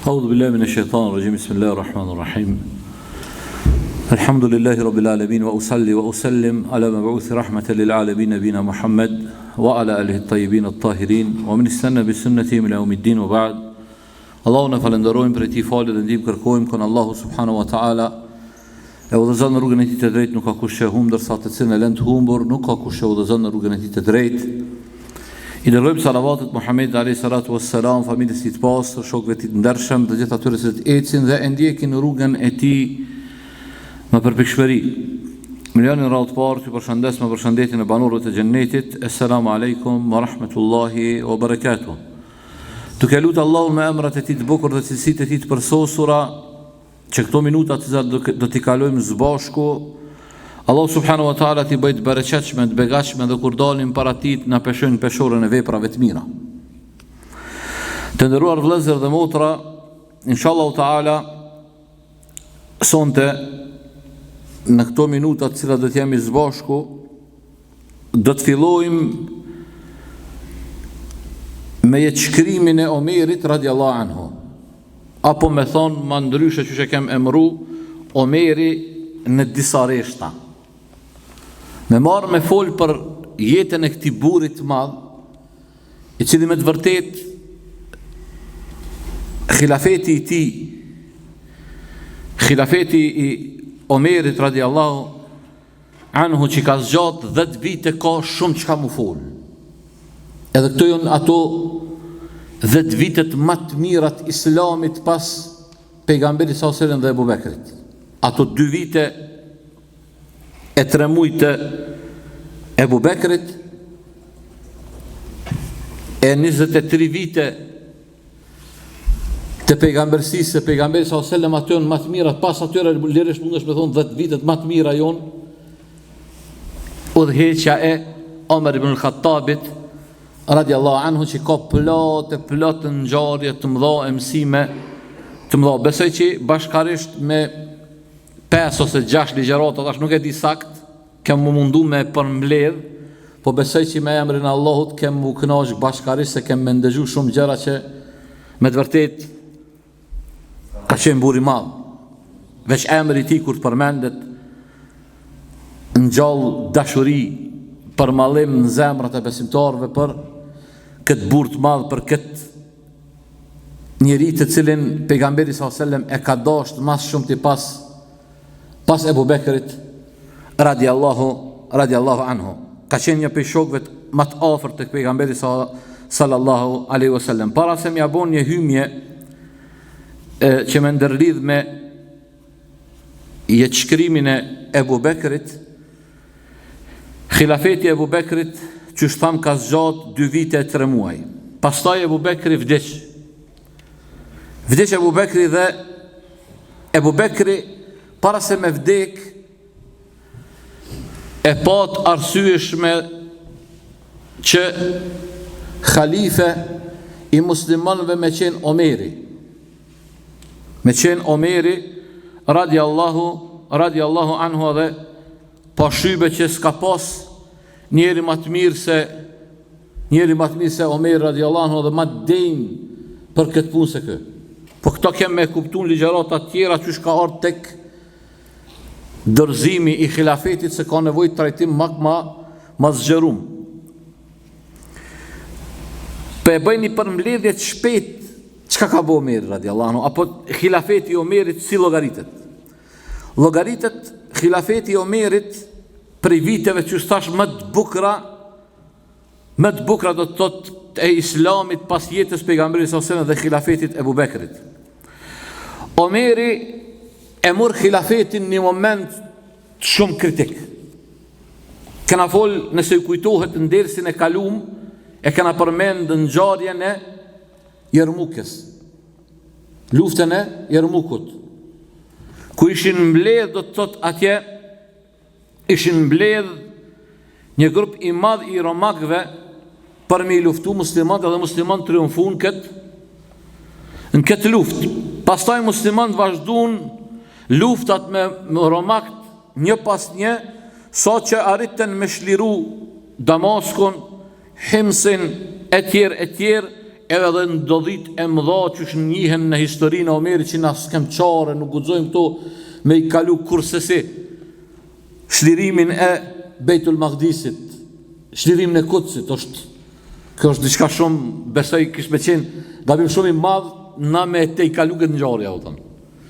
أعوذ بالله من الشيطان الرجيم بسم الله الرحمن الرحيم الحمد لله رب العالمين وأصلي وأسلم على مبعوث رحمة للعالمين نبينا محمد وعلى آله الطيبين الطاهرين ومن استنى بسنتهم إلى يوم الدين وبعد. Allahu na falenderojmë për këtë falë dhe ndihmë kërkojmë kon Allahu subhanahu wa taala. E udhëzon në rrugën e tij të drejtë, nuk ka kush që humb, ndërsa të cilën e lën të humbur, nuk ka kush që udhëzon në rrugën e tij të drejtë. I dërgojmë salavatet Muhamedit alayhi salatu wassalam, familjes së tij të pastër, shokëve të tij të ndershëm, të gjithë atyre që ecin dhe e ndjekin rrugën e tij me përpikshmëri. Milionin radhë parë që përshëndes me përshëndetjen e banorëve të xhennetit. Assalamu alaikum wa rahmatullahi wa barakatuh. Duke lutë Allahun me emrat e tij të bukur dhe cilësitë e tij të përsosura, që këto minuta të do t'i kalojmë së bashku, Allah subhanahu wa taala t'i bëjë të bereqetshme, të begatshme dhe kur dalim para tij na peshojnë peshorën e veprave të mira. Të nderuar vëllezër dhe motra, inshallah taala sonte në këto minuta të cilat do të jemi së bashku, do të fillojmë me jetë shkrimin e Omerit radiallahu anhu, apo me thonë ma ndryshe që kem emru Omeri në disa reshta. Me marë me folë për jetën e këtij burrit madh, i cili me të vërtet khilafeti i tij, khilafeti i Omerit radiallahu anhu që ka zgjatë 10 vite, ka shumë çka mu folë. Edhe këto janë ato 10 vitet më të mirat islamit pas pejgamberit sallallahu alajhi wasallam dhe Abu Bekrit. Ato 2 vite e 3 muaj të Abu Bekrit e 23 vite të pejgamberisë, pejgamberi sallallahu alajhi wasallam, ato janë më të mirat. Pas atyre lirisht mundesh me thonë 10 vitet më të mira janë udhëheqja e Omer ibn al-Khattabit radiallahu anhu, që ka plot ngjarje të mëdha, e mësime të mëdha. Besoj që bashkarisht me 5 ose 6 ligjërata, tash nuk e di sakt, kem më mundu me përmbledh, po besoj që me emrin e Allahut kem u kënaq bashkarisht, se kem me ndëgju shumë gjëra që me të vërtet ka qenë buri madh. Veç emri i tij kur të përmendet, ngjall dashuri, për mallim në zemrat e besimtarëve për këtë burr të madh, për këtë njeri të cilin pejgamberi sallallahu alajhi wasallam e ka dashur më shumë ti pas Abu Bekrit radiallahu anhu. Ka qenë një prej shokëve më të afërt tek pejgamberi sallallahu alaihi wasallam. Para se m'ia bën një hymje që më ndërlidh me jetëshkrimin e Abu Bekrit, khilafeti e Abu Bekrit, që shtam ka zgjatë 2 vite e 3 muaj. Pastaj Abu Bekri vdiq. Vdiq Abu Bekri dhe Abu Bekri para se me vdek e pat arsyeshme që khalife i muslimanëve me qenë Omeri. Me qenë Omeri radiallahu anhu, dhe pa shybe që s'ka pas njeri më të mirë se Omer radiallahu anhu, dhe më denj për këtë punë se kë. Po këto kem me kuptuar ligjërata të tjera që ka ardhur tek dorëzimi i khilafetit, se ka nevojë trajtim më zgjerum. Po e bëjnë një përmbledhje të shpejt çka ka bëu Omer radiallahu anhu, apo khilafeti i Omerit si llogaritet. Llogaritet khilafeti i Omerit prej viteve që thash më të bukra do të thotë e islamit pas jetës pejgamberit sallallahu alajhi wasallam dhe khilafetit Abu Bekrit. Omeri e mor khilafetin një moment shumë kritik. Kena fol, nëse ju kujtohet në dersin e kalum, e kena përmend ngjarjen e Jermukës, luftën e Jermukut, ku ishin mbledh, do të thotë atje ishin mbledh një grup i madh i romakëve për me i luftu muslimanët, dhe muslimanët triumfuan në këtë luftë. Pastaj muslimanët vazhduan luftat me romakët një pas një, sa që arritën me shliru Damaskun, Himsin, e tjerë, edhe dhe ndodhit e mëdha që njihen në historinë e Omerit që na s'kem çare, nuk guxojmë këto me I kalu kursesi. Shlirimin e Bejtul Maqdisit, shlirimin e Kutsit, kjo është diçka shumë, besoj kish me qenë gabim shumë I madh na me te I kalu këtë ngjarje u thon.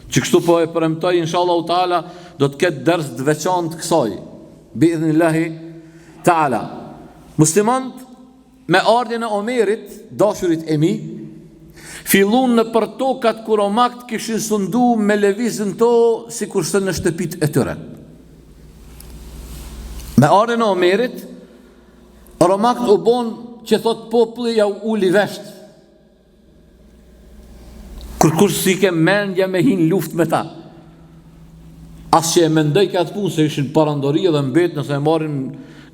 Që kështu po e premtoj inshallah taala do të ketë ders të veçantë kësaj. Bi'idhnillahi taala. Muslimanët me ardhjen e Omerit, dashurit e mi, fillun në për tokat kur Romakt kishin sundu me lëvizjen to sikurse në shtëpitë e tyre. Me ardhjen e Omerit, Romakt u bon që thot populli ja uli vesht. Kur si ke mendja me hin luft me ta. As që e mendoj ka atë punë se ishin parandoria dhe mbet nëse e marrin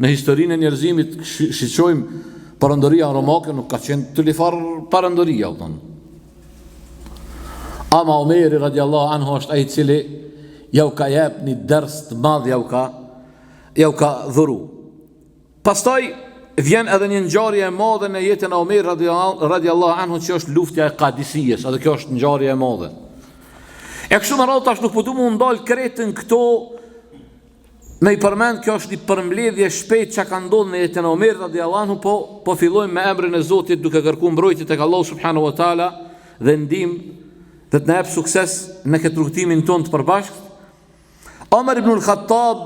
në historinë e njerëzimit, shiqojmë parandoria romake nuk ka qenë të lifar parandoria u thonë. Ama Omeri radiallahu anhu është ai I cili jau ka jep një ders të madh jau ka dhuru. Pastaj vjen edhe një ngjarje e madhe në jetën e Omerit radiallahu anhu që është luftja e Qadisiyes, edhe kjo është ngjarje e madhe. E kështu më radh tash nuk po du më ndal kretën këto me I përmend, kjo është një përmbledhje shpejt që ka ndodhur në jetën e Omerit radiallahu anhu, po fillojmë me emrin e Zotit duke kërkuar mbrojtje tek Allahu subhanahu wa taala dhe ndihmë dhe të na jap sukses në këtë rrugtimin ton të përbashkët. Omer ibn al-Khattab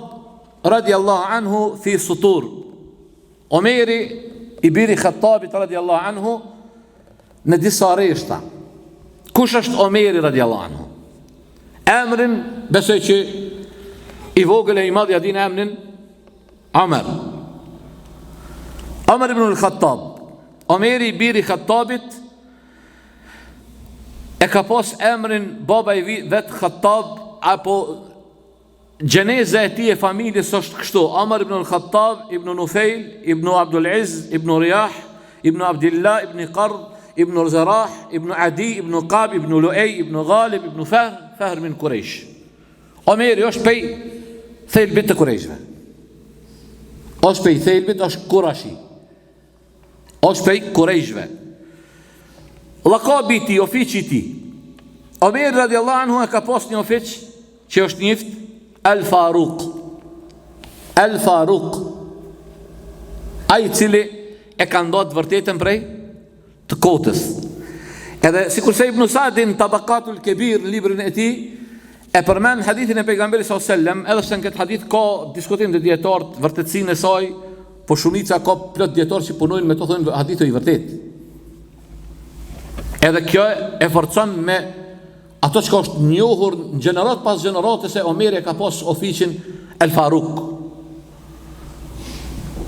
radiallahu anhu fi sutur. Omeri I biri Khattabit radiallahu anhu në disa rreshta. Kush është Omeri radiallahu anhu? Emrin besoj që I vogël e I madh ja din emrin Omer. Omer ibn al-Khattab. Omeri I biri Khattabit e ka pas emrin baba I vet Khattab, apo gjeneza e tij e familjes është kështu: Omer ibn al-Khattab ibn Nufejl ibn Abdul Izz ibn Riyah ibn Abdillah ibn Qard ibn Zarah ibn Adi ibn Qab ibn Lu'ay ibn Ghalib ibn Fahr min Quraysh. Omeri është pej thelbit të Qurayshve. Është pej thelbit, është Qurashi. Është pej Qurayshve. Lakabi ti, ofici ti. Omeri radiallahu anhu e ka pas një ofic që është njift Al-Faruq. Al-Faruq. Ai cili e ka ndot vërtetën prej të kotës. Edhe sikurse Ibn Sa'din Tabaqatul Kebir në librin e tij e përmend hadithin e pejgamberit sallallahu alajhi wasallam, edhe se në këtë hadith ka diskutim të dietarët vërtetësinë e saj, po shumica ka plot dietarë që punojnë me to thonë hadithu I vërtet. Edhe kjo e forcon me ato që është njohur në gjenerat pas gjenerate se Omeri ka pas oficin El Faruq.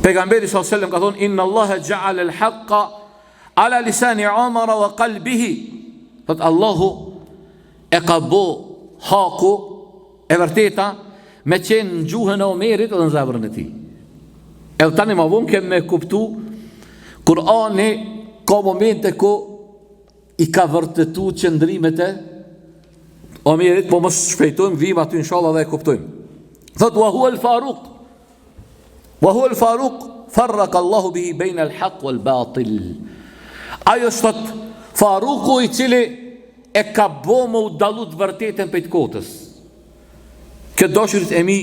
Pejgamberi sallallahu alajhi wasallam ka thonë: Inna Allaha ja'ala al-haqqa ala lisani Omara wa qalbihi. Thot Allahu e ka bo haku e vërteta me qenë në gjuhën e Omerit dhe në zemrën e tij. Edhe tani më vonë kemë me kuptu Kur'ani ka momente ku I ka vërtetu qëndrimet e Omerit, po mos shpejtojmë, vim aty inshallah dhe e kuptojmë. Thot wa huwa al-Faruq. Wa huwa al-Faruq farraq Allahu bihi bayna al-haq wal-batil. Ajo thot Faruku I cili e ka bo më u dallu të vërtetën prej të kotës. Këtë dashurit e mi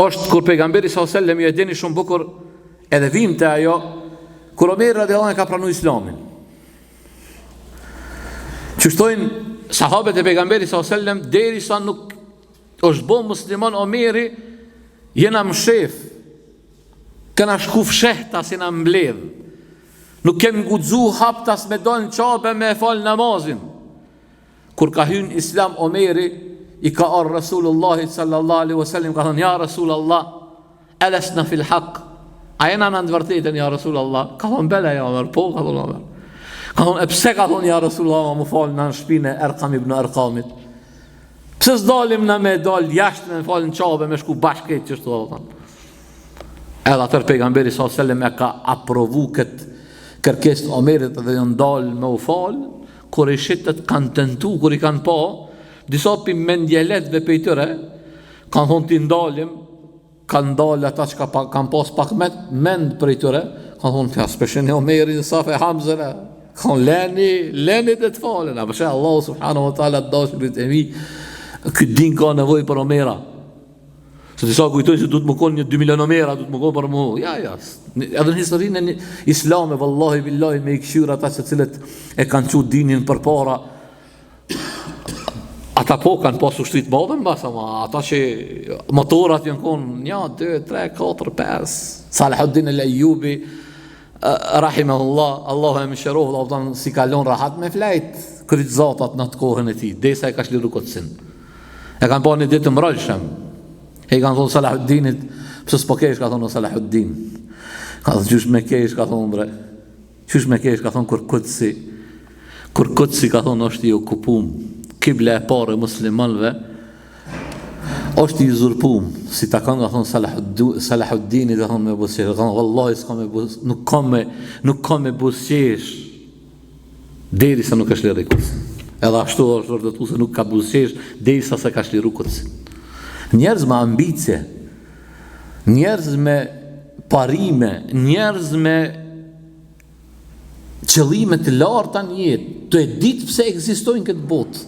është kur pejgamberi sallallahu alajhi wasallam I dini shumë bukur edhe vim të ajo kur Omeri radiallahu anhu ka pranuar Islamin. Që shtojnë sahabët e pejgamberit sallallahu alajhi wasallam derisa nuk është bo musliman Omeri, jena më shef, këna shku fshehta si na mbledh. Nuk kemë guxu haptas me dalë në qabe me fal namazin. Kur ka hyrë Islam Omeri, I ka arë Rasulullahi sallallahu alaihi wasallam, ka thënë: Ja Rasulullah, alasna fil haq. A jena në të vërtetën ja Rasulullah? Ka thënë: Bela ja Omer, po, ka thënë Omer. Ka thënë: E pse ka thënë ja Rasulullah më fal në shtëpinë e Erqam ibn Arqamit? Pse s'dalim na me dal jashtë me fal në qabe me shku bashkë që ashtu thonë. Edhe atë pejgamberi sallallahu alaihi wasallam e ka aprovu këtë kërkesë të Omerit dhe janë dalë me u fal, kur I shitët kanë tentu, kur I kanë pa, disa për mendjeletve për I tëre, kanë thonë ti ndalim, kanë dalë ata që kanë pas pak mend për I tëre, Ka thonë, ka speshen e Omeri në safe Hamzëra. Ka thonë, leni dhe të falen. A përshë Allah subhanahu wa ta'ala të dashurit e mi, këtë din ka nevoj për Omera. Se disa kujtojnë se du të më konë një 2 milion Omera, du të më konë për mu. Ja. Edhe në historinë e islame, vallahi billahi, me i këshyra ata se cilët e kanë qut dinin për para, ata po kanë pasu shtrit madhen basa, ma ata që motorat janë konë 1, 2, 3, 4, 5. Salahuddin al-Ayyubi, rahimahullah, Allahu e mëshirohu, Allah si kalon rahat me flejt kryt zatat në të kohën e ti, desa e ka shliru Kutsin. E kanë pa një ditë të mrëgjshëm. E kanë thonë Salahuddinit, pëse s'po kesh, ka thonë Salahuddin. Ka thonë qysh me kesh, ka thonë bre. Qysh me kesh, ka thonë kur Kutsi, ka thonë është i okupum. Kibla e pare muslimanve është i uzurpum. Si ta kanë, ka thonë Salahuddinit, ka thonë me busqesh. Ka thonë, vallahi s'ka me busqesh, nuk ka me busqesh deri sa nuk është lirë i Kutsin. Edhe ashtu është vërtetu se nuk ka busqesh deri sa se ka shliru Kutsin. Njerëz me ambicie, njerëz me parime, njerëz me qëllime të larta në jetë, të e ditë pse ekzistojnë këtë botë.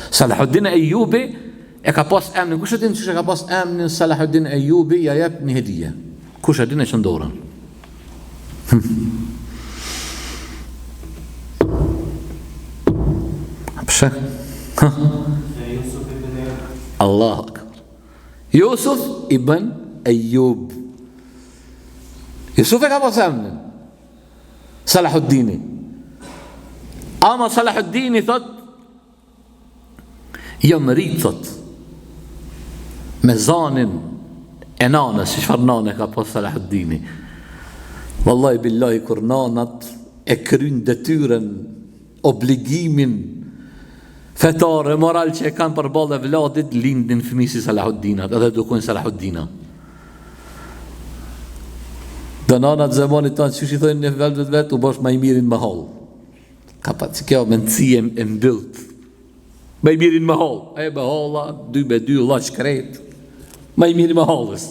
Salahuddin Ayyubi e ka pas emnin, kush e din që ka pas emnin Salahuddin Ayyubi, ja jep një hedije. Kush e din e qëndorën? Pse? Allah akbar. Yusuf ibn Ayyub. Yusuf e ka pas emnin Salahuddini. Ama Salahuddini thot, jam rrit thot me zanin e nanës, çfarë nane ka pas Salahuddini. Wallahi billahi kur nanat e kryn detyrën, obligimin fetare, moral që e kanë për balë e vladit, lindin fëmisi Salahuddinat, edhe dukojnë Salahuddina. Dhe nanat zemonit tanë, që shi thojnë një vetë, u bosh ma i mirin më halë. Ka pa që kjo me nëcije e mbyllët. Ma i mirin më halë. E me hala, 2 laq kret. Ma i mirin më halës.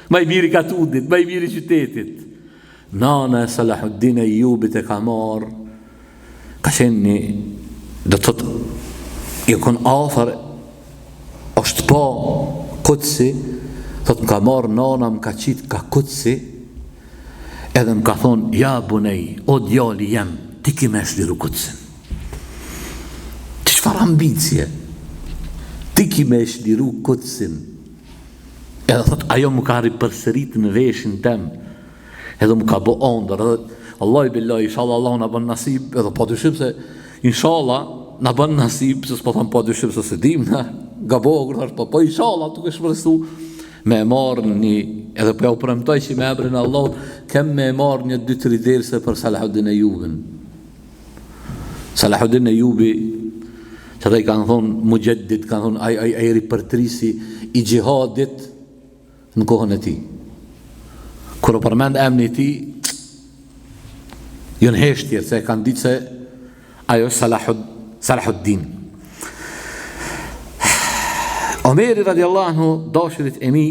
Ma i miri katudit, ma i miri qytetit. Nana e Salahuddin Ayyubit e ka marë, ka qenë një, dhe të të jo kon afer, është pa Kutsi, të të më ka marë nana, më ka qitë ka Kutsi, edhe më ka thonë, ja bunej, o djali jem, ti ki me shliru Kutsin. Ti qëfar ambicje? Ti ki me shliru Kutsin. Edhe thot, ajo më ka ripërsërit në veshin tem, edhe më ka bo ondër, edhe Allah i billahi, inshallah Allah në bën nasib, edhe pa dyshim se, inshallah, në bën nasib, se s'po thëmë pa dyshim se se dim, gabohë, po inshallah, tuk e shpërësu, me e marë një, edhe po ja u premtoj që me emrin Allah, kem me e marë një 2-3 derse për Salahuddin Ayyubin. Salahuddin Ayyubi, që ta i kanë thonë mujeddit, kanë thonë ai ripërtrisi i gjihadit në kohën e ti. Kër o përmend emni ti, jënë heshtjerë, se e kanë ditë se ajo Salahuddin. Omeri radiallahu anhu, dashurit e mi,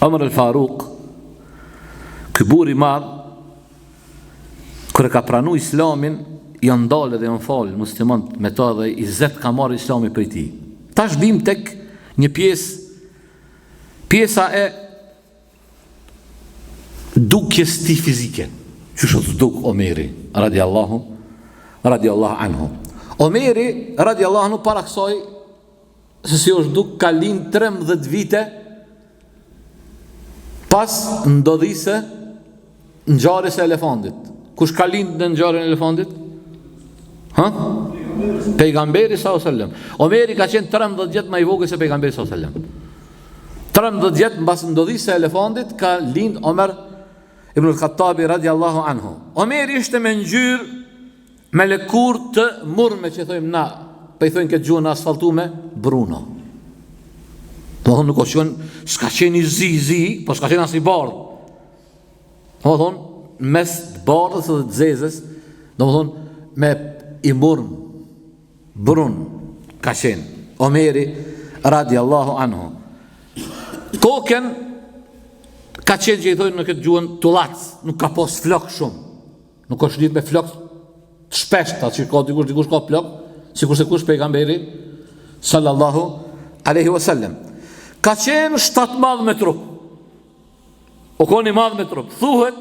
Omar al-Faruq, këburi madh, kër e ka pranu islamin, janë dalë dhe janë falë muslimant me ta dhe i zet ka marrë islami për ti. Ta shdim tek një pjesa e dukjes ti fizike. Që shëtë duk Omeri, radiallahu anhu. Omeri, radiallahu anhu, para kësaj, se si është duk, ka lind 13 vite, pas ndodhise ngjarjes e elefantit. Kush ka lind në ngjarjen e elefantit? Pejgamberi sallallahu alaihi wasallam. Omeri ka qenë 13 vjet më i vogël se pejgamberi sallallahu alaihi wasallam. 13 vjet mbas ndodhisë së elefantit ka lind Omer ibn al-Khattabi radiallahu anhu. Omeri ishte me ngjyrë me lëkur të murme, që thojmë na, pe i thojnë këtë gjuhën asfaltume, bruno. Do thonë nuk është s'ka qenë i zi, po s'ka qenë as i bardhë. Do thonë mes të bardhës dhe të zezës, do thonë me i murm, brun ka qenë Omeri radiallahu anhu. Kokën ka qenë që i thojnë në këtë gjuhën tullac, nuk ka pas flok shumë. Nuk është lidh me flok të shpeshta, që ka dikush ka flok, sikur se kush pejgamberi sallallahu alaihi wasallam. Ka qenë 7 madh me trup. O koni madh me trup. Thuhet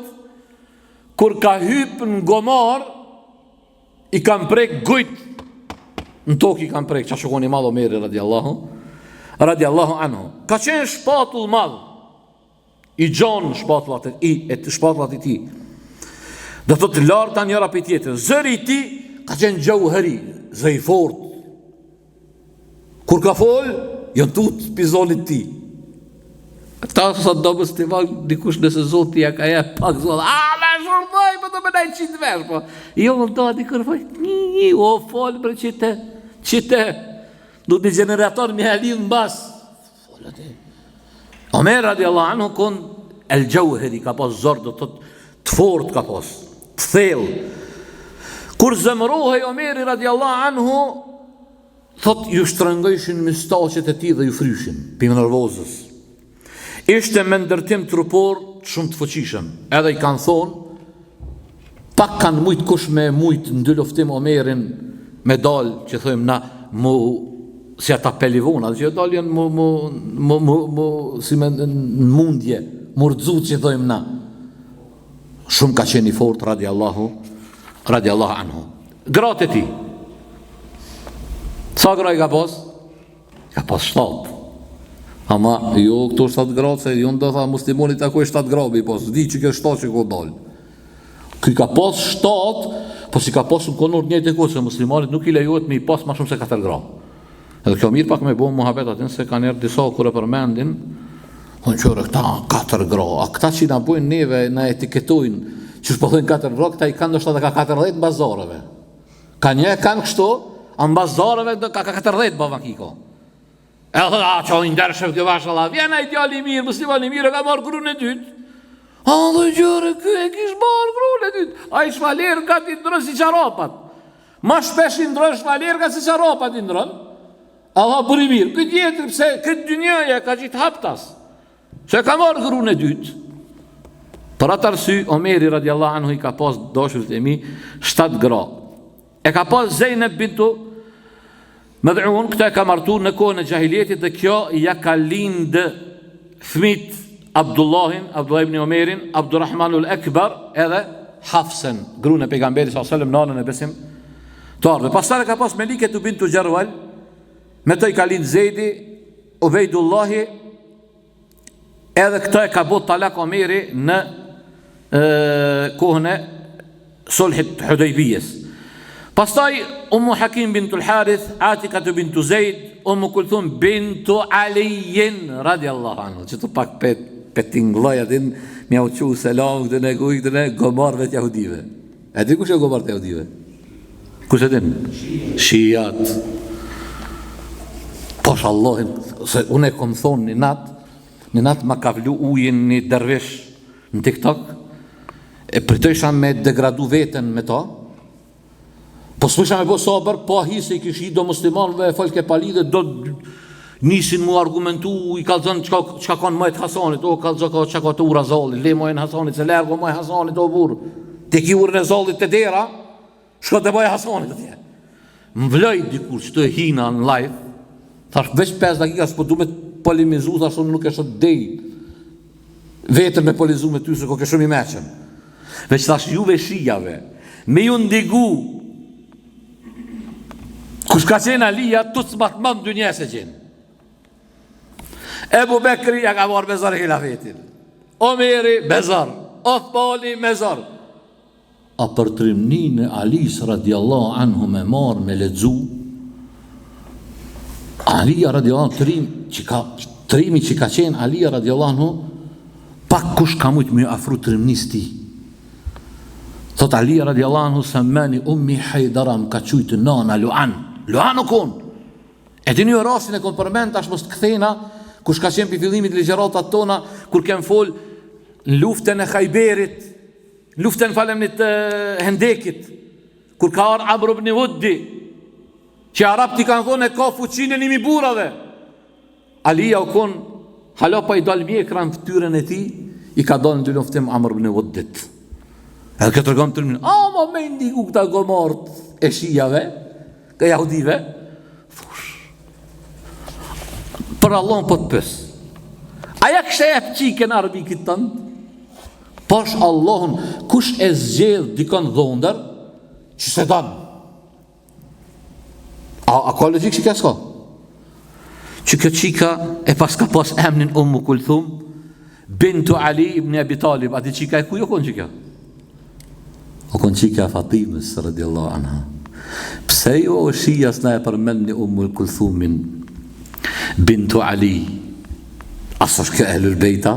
kur ka hyp në gomar i kam prek gujt në tokë, i kam prek, qa shukoni madh Omeri radiallahu anhu. Ka qenë shpatull madh, i gjonë shpatullat i ti, dhe të të lartë ta njëra për tjetër. Zëri i ti ka qenë gjauheri, zë i fort. Kur ka fol, jënë tut pizonit ti. Ta sa dobës të valë, dikush nëse zoti ja ka jep pak zotë, me shurmoj, për të me najtë qitë vesh, po. Jo, më do, dikur foj, o, folë, bre, qite, du të një generator një halin në bas. Folët e. Omer radiallahu anhu kon el gjauheri, ka pas zorë, të fort ka pas, të thellë. Kur zemërohej Omeri radiallahu anhu, thot, ju shtrëngojshin mistaqet e ti dhe ju fryshin, për nervozës. Ishte me ndërtim trupor shumë të fuqishëm. Edhe i kanë thonë, pak kanë mujt kush me mujt në dy luftim Omerin me dalë, që thëjmë na, si ata pelivona, që dalë janë si me në mundje, murdzu që thëjmë na. Shumë ka qeni fort, radiallahu anhu. Gratë e ti. Sa gra i ka pas? Ka pas 7. Ama jo këto 7 gradë, se jo ndë tha muslimoni të ako e 7 gradë, pas di që ke 7 që ko dalë. Këj ka pas 7, po si ka pas në konur njëjtë e kohë, se muslimonit nuk i lejohet me i pas ma shumë se 4 gradë. Edhe kjo mirë pak me bo muhabet atin, se ka njerë disa kure përmendin, thonë qërë këta 4 gradë, a këta që i na bojnë neve, na etiketojnë, që shpëthojnë 4 gradë, këta i kanë nështë edhe ka 14 në bazareve. Ka një kanë kështu, a në bazareve ka 14 bavakiko. E dhe që o ndërshëv kjo vashallah, vjena i djali mirë, muslimani mirë, ka marrë grunë e dytë. A dhe gjërë, kjo e kish marrë grunë e dytë. A i shvalerë ka t'i ndrën si qaropat. Ma shpesh i ndrën shvalerë ka si qaropat i ndrën. A dhe bëri mirë, këtë jetër, pëse këtë dynjaja ka qitë haptas. Se ka marrë grunë e dytë. Për atë arsy, Omeri radiallahu anhu i ka pas doshës e mi 7 gra. E ka pas Zeynep bintu Mad'un, këta e ka martu në kohën e gjahiljetit, dhe kjo ja ka lindë fëmit Abdullah ibn Omerin, Abdurrahmanul Ekber, edhe Hafsen, grunë e pejgamberi s.a.s. nanën e besim të ardhë. Pastar e ka pas Melike të bintu Gjerwal, me të i ka lindë Zejdi, Ubejdullahi, edhe këta e ka bot talak Omeri në kohën e sulhit Hudejbijes. Pastaj Ummu Hakim bintu Harith, Atika të bintu Zejd, Ummu Kulthum bintu Aliyin radiallahu anhu, që të pak petingloja din, mja u qu selam këtë në kujtë këtë në gomarve të jahudive. E di kush e gomarve të jahudive? Kush e din? Shijat. Posh Allahin, se unë e kom thonë një natë ma ka vlu ujin një dervish në TikTok, e përtojsha me degradu veten me ta, po s'pësha me bo sabër, po ahise i kishi do muslimanve, folke pali dhe do nisin mu argumentu, i kalëzën qka kanë majtë Hasanit, o kalëzë ka ka të ura zallit, le majnë Hasanit, se lërgo majë Hasanit, o burë, te ki urën e zallit të dera, shko të majë Hasanit atje. Më vloj dikur që të e hina në live, thash veç 5 dakika, s'po du me polemizu, thash unë nuk e shët dej, vetëm me polizu me ty, se ko ke shumë i meqen. Veç thash juve shijave, me ju ndigu, kush ka qenë Alija, tu të smatë më në dy njëse qenë. Ebu Bekri ja ka marrë bezar hilafetin. Omeri, bezar. Othmani, bezar. A për trimnin e Alis radiallahu anhu me marrë me ledzu, Alija radiallahu anhu, trimi që ka qenë Alija radiallahu anhu, pak kush ka mujtë me afru trimnis ti. Thot Alija radiallahu anhu, se meni ummi Hajdara më ka qujtë nana Luan u kun. E ti një rasin e kon përmend tash mos të kthena, kush ka qenë për fillimit ligjeratat tona, kur kem fol në luftën e Khajberit, luftën falemnit Hendekit, kur ka arë Amr ibn Wuddi, që Arabt i kanë thonë e ka fuqinë e 1000 burrave. Alija u kon, halo pa i dal mjekra në fytyrën e ti, i ka dalë në dy luftim Amr ibn Wuddit. Edhe këtë rëgëm të rëminë, ma me ndiku këta gomart e shijave, ka jahudive, për Allahun po të pës. Aja kështë e pëqike në arbikit tënë, pash Allahun, kush e zgjedh dikon dhondër, që se danë. A ka logik që kja s'ka? Që këtë qika e pas ka pas emnin Ummu Kulthum, bintu Ali ibn Abi Talib, ati qika e ku jo konë qika? O konë qika Fatimës, radiallahu anha. Pse jo o shijas na e përmendni Ummu Kulthumin, bintu Ali? Asa është ka ehlul bejta?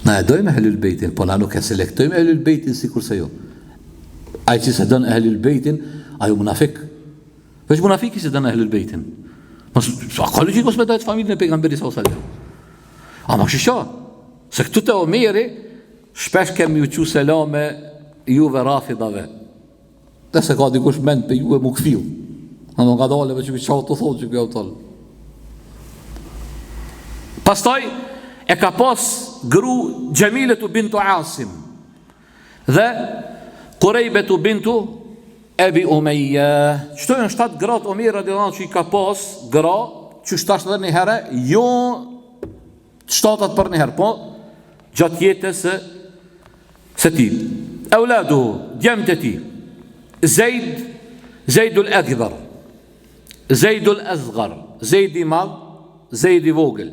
Na e dojmë ehlul bejtin, po na nuk e selektojmë ehlul bejtin si kurse jo. Ai që se dënë ehlul bejtin, ajo munafik. Veç munafiki se dënë ehlul bejtin. A ka logik mos me dojtë familjen e pejgamberit sallallahu alaihi wasallam. Ama shisha, se këtu të Omeri, shpesh kemi u qu selame juve rafidave. Dhe se ka dikush mend për juve mu këfiu. Ama nga daleve që qa të thonë që kjo të thonë. Pastaj, e ka pas gru Gjemiletu bintu Asim dhe Kurejbetu bintu Ebi Umeje. Qëto janë 7 gratë Omeri radiallahu anhu që i ka pas gra, që shtasht edhe një herë, jo 7 për një herë, po gjatë jetës se ti. Euladu, djemë të ti, Zejdul Akbar, Zejdul Azgar, Zejdi madh, Zejdi vogël.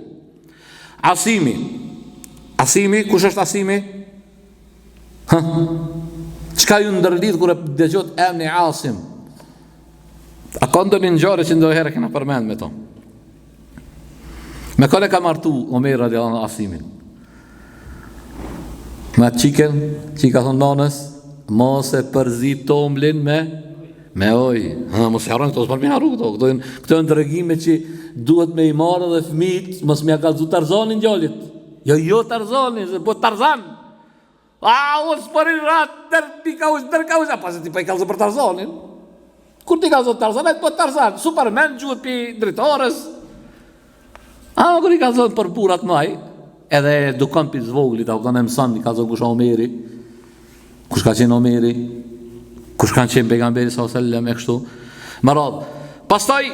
Asimi, kush është Asimi? Qka ju ndërlidh kër e dëgjot emni Asim? A ka ndër një njare që ndoherë e kena përmend me to? Me kone ka martu Omeri radiallahu anhu Asimin? Me atë qiken, që i ka thonë nanës, mos e përzit tomlin me oj. Mos e haron këto, s'mar me haru këto. Këto e në regime që duhet me i marë dhe fmit, mos me a kalzu Tarzanin gjallit. Jo Tarzanin, po Tarzan. O s'përin ratë, dërka pas e ti pa i kalzu për Tarzanin. Kur ti kalzu Tarzan, e po Tarzan. Superman gjuhet për dritarës. Kur i kalzu për burat maj, edhe dukan për zvoglit, a këta në mësan, i kalzu kusha Omeri, kush ka qenë Omeri, kush kanë qenë pejgamberi sallallahu alaihi wasallam e kështu. Më radhë. Pastaj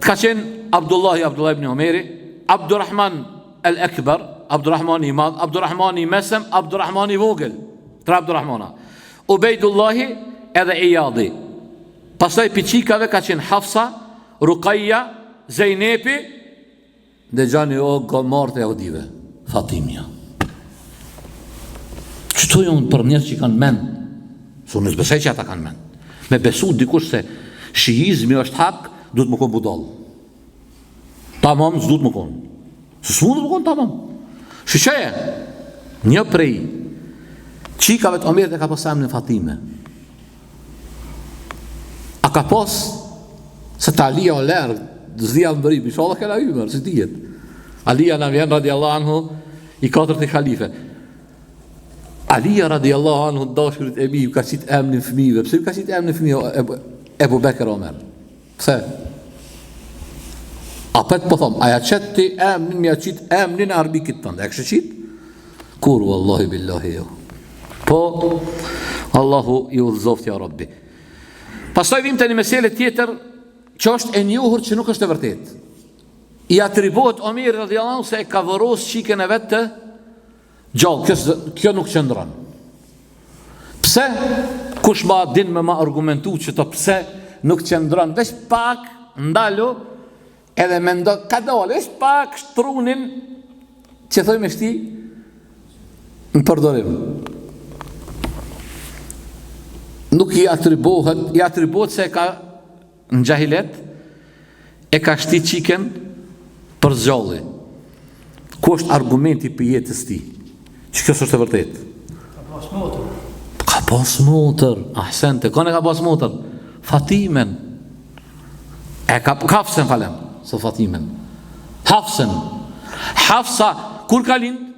ka qenë Abdullah ibn Omeri, Abdurrahman al-Akbar, Abdurrahman i madh, Abdurrahman i mesëm, Abdurrahman i vogël. 3 Abdurrahmana. Ubejdullahi edhe Iyadi. Pastaj piçikave ka qenë Hafsa, Ruqayya, Zejnepi, dhe gjani o gomart e jahudive, Fatimia. Qëto jonë për njerë që kanë men, su nësë besej që ata kanë men. Me besu dikush se shihizmi është hak, du të më konë budal. Tamam, s'du të më konë. Se s'mu du të më konë, tamam. Shqeje, një prej qikave të Omerit e ka pas emnin Fatime. A ka pas se të Alija o lërë, zdia në bërim, isha Allah kena ymer, si tijet. Alija në vjen radiallahu anhu i 4 khalife. Alija radiallahu anhu dashurit e mi, ka qitë emnin fëmive. Pse ka qitë emnin fëmive Ebu Bekër Omer? Pse? A petë po thomë, aja qëtë ti emnin, mi a qitë emnin e arbikit tënde. E kështë qitë? Kur, wallahi billahi jo. Po, Allahu ju dhëzoft ja Rabbi. Pastaj vim të një mesele tjetër, që është e njohur që nuk është e vërtet. I atribuohet Omeri radiallahu anhu se e ka vëros qiken e vetë të gjallë. Kjo nuk qëndron. Pse? Kush ma din me ma argumentu që të pse nuk qëndron. Vesh pak ndalu edhe me ndo ka dole. Vesh pak shtrunin që thoi me shti në përdorim. Nuk i atribuohet se e ka në gjahilet e ka shti qiken për zgjalli. Ku është argumenti për jetës ti? Që kjo është e vërtet? Ka pas motër. Ka pas motër. Ahsente, kone ka pas motër? Fatimen. E ka Hafsen falem, së Fatimen. Hafsen. Hafsa, kur ka lind?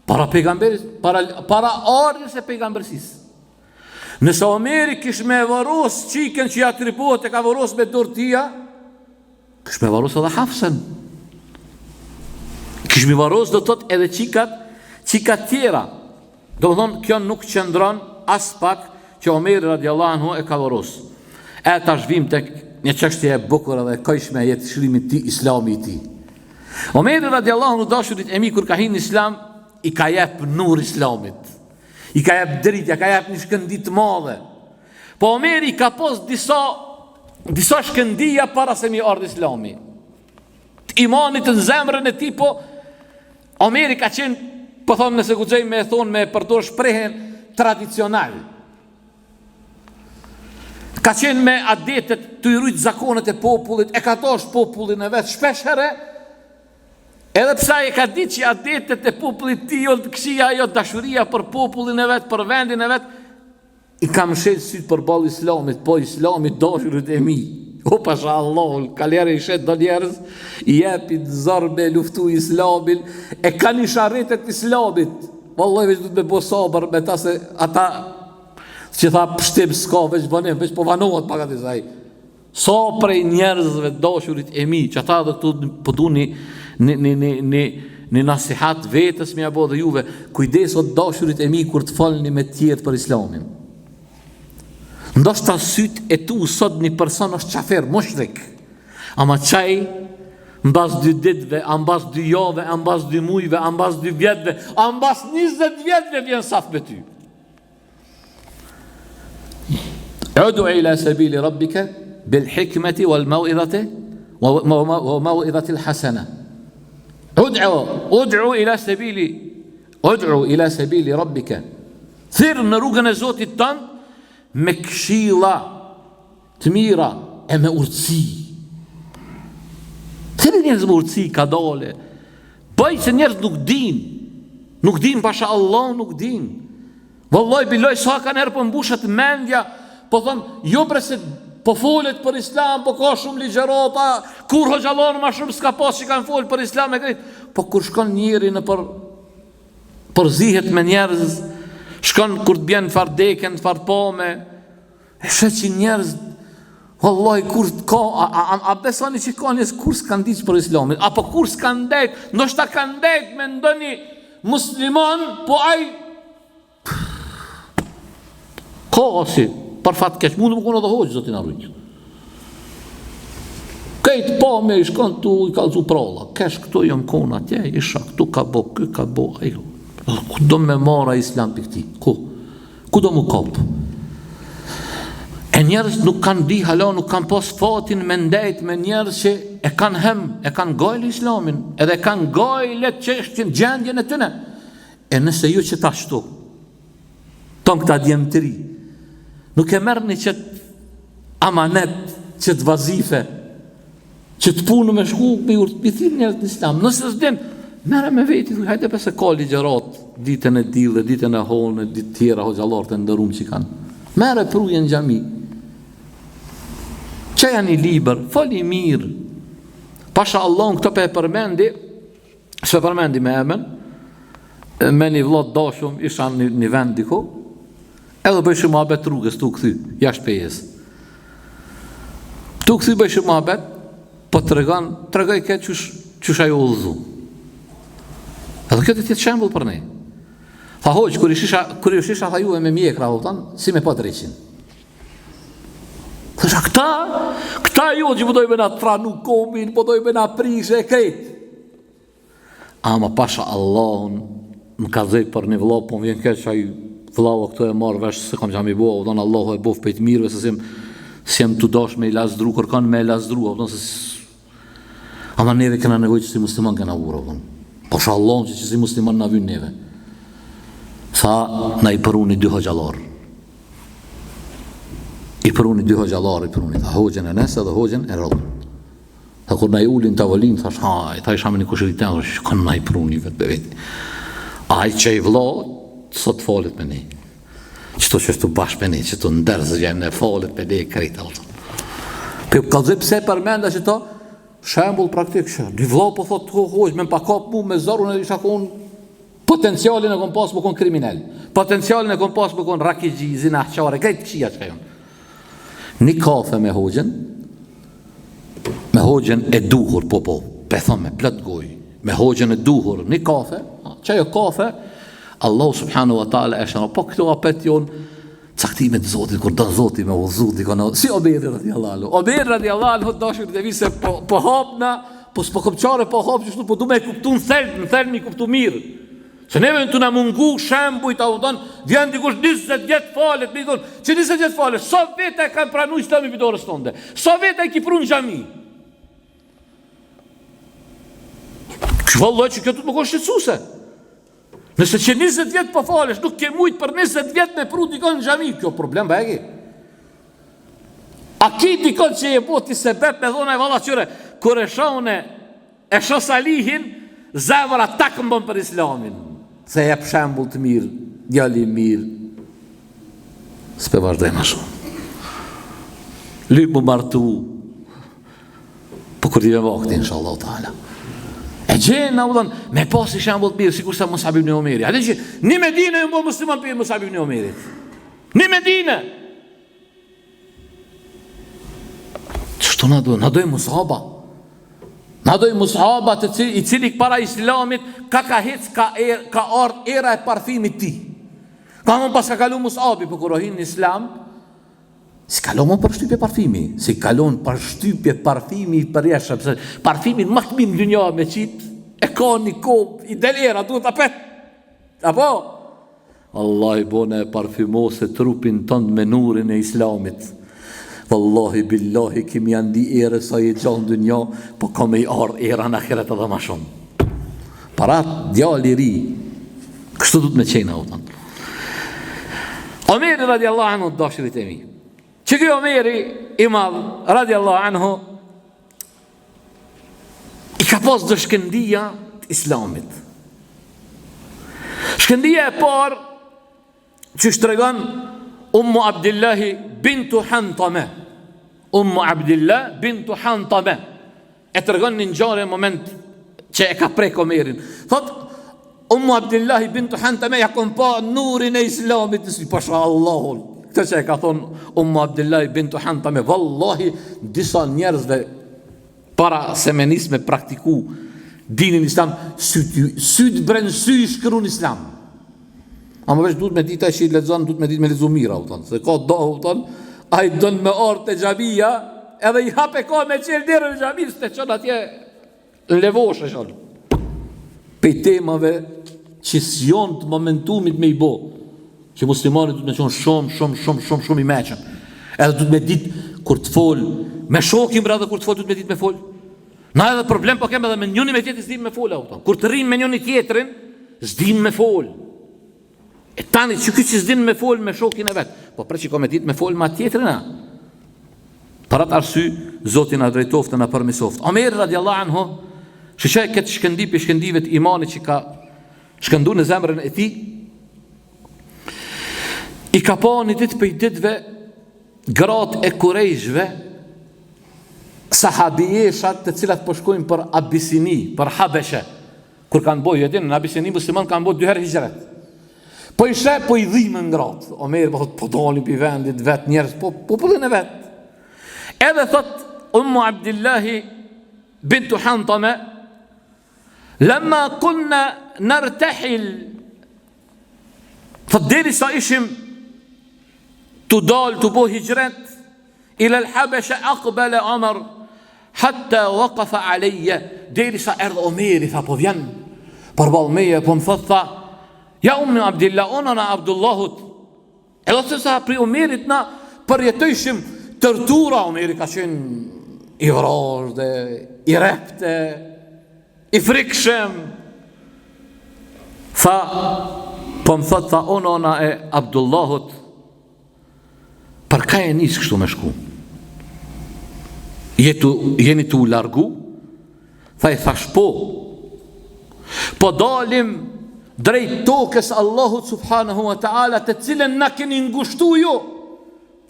Para pejgamberis, para arjes e pejgambersis. Nëse Omeri kish me varos qiken që ja atribuohet e ka varos me dorë tia, kish me varos edhe Hafsen. Kish me varos do tot edhe qikat çika tjera. Domethënë kjo nuk qëndron as pak që Omeri radiallahu anhu e ka varros. E tash vim tek një çështje e bukur dhe e kojshme e jetë shërimit ti, Islami i tij. Omeri radiallahu anhu dashurit e mi kur ka hyrë në Islam i ka jep nur Islamit. I ka jep dritja, ka jep një shkëndi të madhe. Po Omeri ka pos disa shkëndija para se mi ardhë Islami. Imanit në zemrën e tij, po Omeri ka qenë, po thonë nëse guxoj me e thonë me përdor shprehjen tradicional. Ka qenë me adetet të i rujt zakonet e popullit, e ka tosh popullin e vetë shpesh herë, edhe psa e ka ditë që adetet e popullit ti jo të këshia, jo dashuria për popullin e vetë, për vendin e vetë, i kam shetë sytë për balë Islamit, po Islamit dashurit e mi. O pasha Allah, kalere i shetë do njerës, i jepit zarbe luftu Islamin, e ka një sharetet Islamit. Wallahi veç du të me bo sabër me ta se ata që tha pështim s'ka, veç banim, veç po vanohet pakat i saj. Sa prej njerëzve dashurit e mi, që ata dhe këtu pëtu një nasihat vetës me abo dhe juve, kujdeso dashurit e mi kur të falni me tjertë për Islamin. Ndoshta syt e tu sot një person është qafer, mushrik, ama qaj mbas 2 ditëve, ambas 2 jave, ambas 2 mujve, ambas 2 vjetëve, ambas 20 vjetëve vjen saf me ty. Udu ila sabili rabbika bil hikmeti wal mau'izati wa mau'izati al hasana. Ud'u ila sabili rabbika. Thirr në rrugën e Zotit tënd me këshilla të mira e me urtësi. Cili njerëz me urtësi ka dole? Bëj se njerëz nuk din pasha Allah, nuk din. Wallahi biloj sa kanë herë po mbushet mendja, po thonë, jo se po folet për Islam, po ka shumë ligjerota, kur hoxhalon ma shumë s'ka pas që kanë folë për Islam e krejt, po kur shkon njeri në përzihet me njerëz, shkon kur të bjen fardeken, fardpome, e shet që njerëz, wallahi kur ka, a besoni që ka njës kur s'kan diç për Islamin, apo kur s'kan det, ndoshta kan det me ndoni musliman, po ai ka si, për fatë keq, mundë më kono dhe hoqë, zotin arrujtë. Kejtë pa me i shkon tu i kalzu pralla, kesh këto jam kona atje, isha këtu ka bo, kë ka bo, ajo. Ku do me mara Islam për këti? Ku do mu kapë? E njerës nuk kanë di hala, nuk kanë pas fatin me ndajt me njerës që e kanë hem, e kanë gajlë Islamin, edhe kanë gajlë çështjen gjendjen e tëne. E nëse ju që ta shtu, ton këta djemë të ri, nuk e merë një qëtë amanet, qëtë vazife, qëtë punë me shku, me urtëpitin njerët në Islam. Nëse s'din, merë me veti, hajde pëse ka ligjerat, ditën e dile, ditën e holën, ditë tjera, hoxalartë e ndërum që kanë. Merë pruje në gjami. Që janë i liber, fali mirë. Pasha Allah në këto pe përmendi, se përmendi me emen, me një vlot dashum, isha një vend diko, edhe bëjshë më abet rrugës, tu këthy, jashtë pejes. Tu këthy bëjshë më abet, po të regaj ke qësh ajo udhëzu. Edhe këtë tjetë shembul për ne. Tha hoqë, kër i shisha tha ju e me mjekra, si me pa dreqin. Thësha, këta ju që pëdojme na tranu komin, pëdojme na prishe e krejt. Ama pasha Allahun, më ka dhej për një vla, po më vjen keq që vlau këto e marrë vesh se kam që am i bo, donë Allahu e bof për të mirëve, se si jem të dash me i lasdru, kërkan me i lasdru, ama neve këna nevoj që si musliman këna ura, po shë Allah që si musliman na vynë neve. Tha, na i përuni 2 hoxalar. I përuni 2 hoxalar, tha hoxën e nese dhe hoxën e rrëllë. Tha, kur na i ullin të avolin, thash, tha isha me një kushëritan, shkon na i përuni vetë be vetë. Aj që i vla, sot falet me ne. Qëto që është të bashkë me ne, që të ndërëzë gjemë ne falet me ne krejtë. Për kalëzë pëse përmenda që to, shembul praktik shë. Një vla po thotë hoqë, me më pakap mu me zorun e isha konë, potencialin e kom pas më konë kriminell. Potencialin e kom pas më konë rakigji, zinahqare, krejtë këshia që ka jonë. Një kafe me hoxën e duhur, po, pe thonë me plët goj, me hoxën e duhur, një kafe, që ajo kafe, Allahu subhanahu wa taala e shënon. Po këto apet jonë caktimet të Zotit, kur don Zoti me udhëzu dikon, si Omeri radiallahu anhu. Omeri radiallahu anhu dashurit e vi se po hapna, po s'po kopçare, po hap çështu, po du me kuptu në thelb mi kuptu mirë. Se neve të na mungu shembujt, a u don, vjen dikush 20 vjet falet, me i thon, që 20 vjet falet, sa vete kanë pranuar Islamin vidorës tonde? Sa vete ki prun xhami? Vallaj që kjo të më konë shqetësuse. Nëse që 20 vjet po falesh, nuk ke mujt për 20 vjet me pru dikon në xhami, kjo problem ba e ki. A ki dikon që e boti se bep me dhona e valla qyre, kur e shone, e sho Salihin, zemra tak mbon për Islamin. Se jep shembull të mirë, djali mirë, s'pe vazhdojnë a shumë. Lyp më martu, po kur t'i ve vakti, inshallah ta'ala. E gjenë, me pasi shembull të mirë, sikur sa Mus'ab ibn Umeri. Ate që një Medine ju më musliman për Mus'ab ibn Umerit. Një Medine. Qështu na dojë Mus'aba. Na dojë Mus'aba i cili para Islamit ka hec, ka ardh era e parfimit ti. Ka më pas ka kalu Mus'abi për kurohin në Islam, si kalon më për shtypje parfimi, si kalon për shtypje parfimi për jeshë, pëse parfimin më të mirë në dynja me qitë, e ka një kopë, i delera, duhet apet. Apo? Wallahi bone e parfimose trupin tënd me nurin e Islamit. Wallahi billahi kimi janë di ere sa i gjanë dynja, po ka me i ardh era në ahiret edhe ma shumë. Parat djali ri, kështu du të me qena u tënë. Omeri radiallahu anhu dashirit e mi. Që kjo Omeri i madh radiallahu anhu i ka pas dhe shkëndia të Islamit. Shkëndia e parë që shtregon Ummu Abdillahi bintu Hantame. Ummu Abdillah bintu Hantame e tregon një ngjarje në moment që e ka prek Omerin. Thot Ummu Abdillahi bintu Hantame ja kon pa nurin e Islamit, si pasha Allahun. Këtë që e ka thonë Ummu Abdillahi bintu Hantame, vallahi disa njerëzve para se me nis me praktiku dinin Islam, syt brendësy i shkru në Islam. A më veç duhet me dita që i lexon, duhet me ditë me lezu mira, se ka do, a i dënë me orë të xhamia, edhe i hape ka me qelë dherë në xhami, së të qënë atje në levoshe qënë. Pej temave që s'jon të momentumit me i bo, që muslimanit duhet me qënë shumë i meqen. Edhe duhet me ditë kur të fol, me shokim rrë dhe kur të fol, duhet me ditë me fol. Na edhe problem po kem edhe me njëni me tjetëri s'dim me fol, kur të rrim me njëni tjetërin, s'dim me fol. E tani që këtë që s'din me fol me shokin e vetë, po pre që ka me dit me fol ma tjetërina. Për atë arsy, Zotin a drejtoft e në përmisoft. Omeri radiallahu anhu, shëqaj këtë shkëndi për shkëndive të imani që ka shkëndu në zemrën e ti, i ka pa një ditë për i ditëve gratë e kurejshve, sahabijeshat të cilat përshkojnë për Abisini, për Habeshe, kur kanë bojë, jetin, në Abisini musliman kanë bojë 2 herë hijret. Po i shë, po i dhimë në gratë. Omeri po dalim për vendit vetë njerës, po pëllin e vetë. Edhe thot Ummu Abdillahi bintu Hantame, lemma kunna nërtehil, thot deri sa ishim të dalë të bo hijret, ila l'habeshe akbele Omar, hatta waqafa alejje, deri sa erdhe Omeri, tha po vjen, për balmeje, po më thot, tha, ja Ummu Abdillah, ona na Abdullahut. Edhe se sa pri Omerit na përjetojshim tërtura, Omeri ka qenë i vrajshde, i repte, i frikshëm. Tha, po më thot, tha, ona e Abdullahut, për ka e nisë kështu me shku? Jeni të u largu? Tha i thash po dalim drejt tokës Allahut subhanahu wa ta'ala, të cilën na keni ngushtu ju,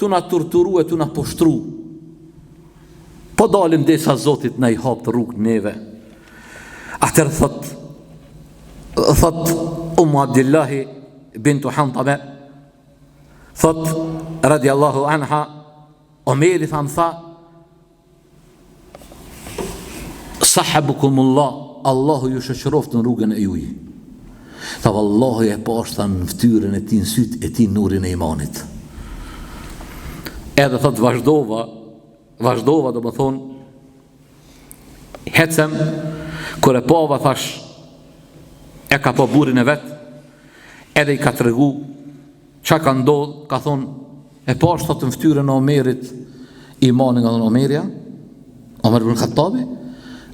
tu na torturu e tu na poshtru. Po dalim dhe sa Zotit na i hapë rrugë neve. Atër thot Ummu Abdillahi bintu Hantame, thot radiallahu anha, Omeri tha, sahabukumullah, Allahu ju shëqëroft në rrugën e juji. Tha vallahi e pashta në ftyrën e ti, në syt e ti nurin e imanit. Edhe thot vazhdova do më thonë, hecem, kër e pava thash, e ka po burin e vetë, edhe i ka të regu, qa ka ndodhë, ka thonë, e pashta të në ftyrën e Omerit, imanin nga thonë Omerja, Omer ibn Khattabi,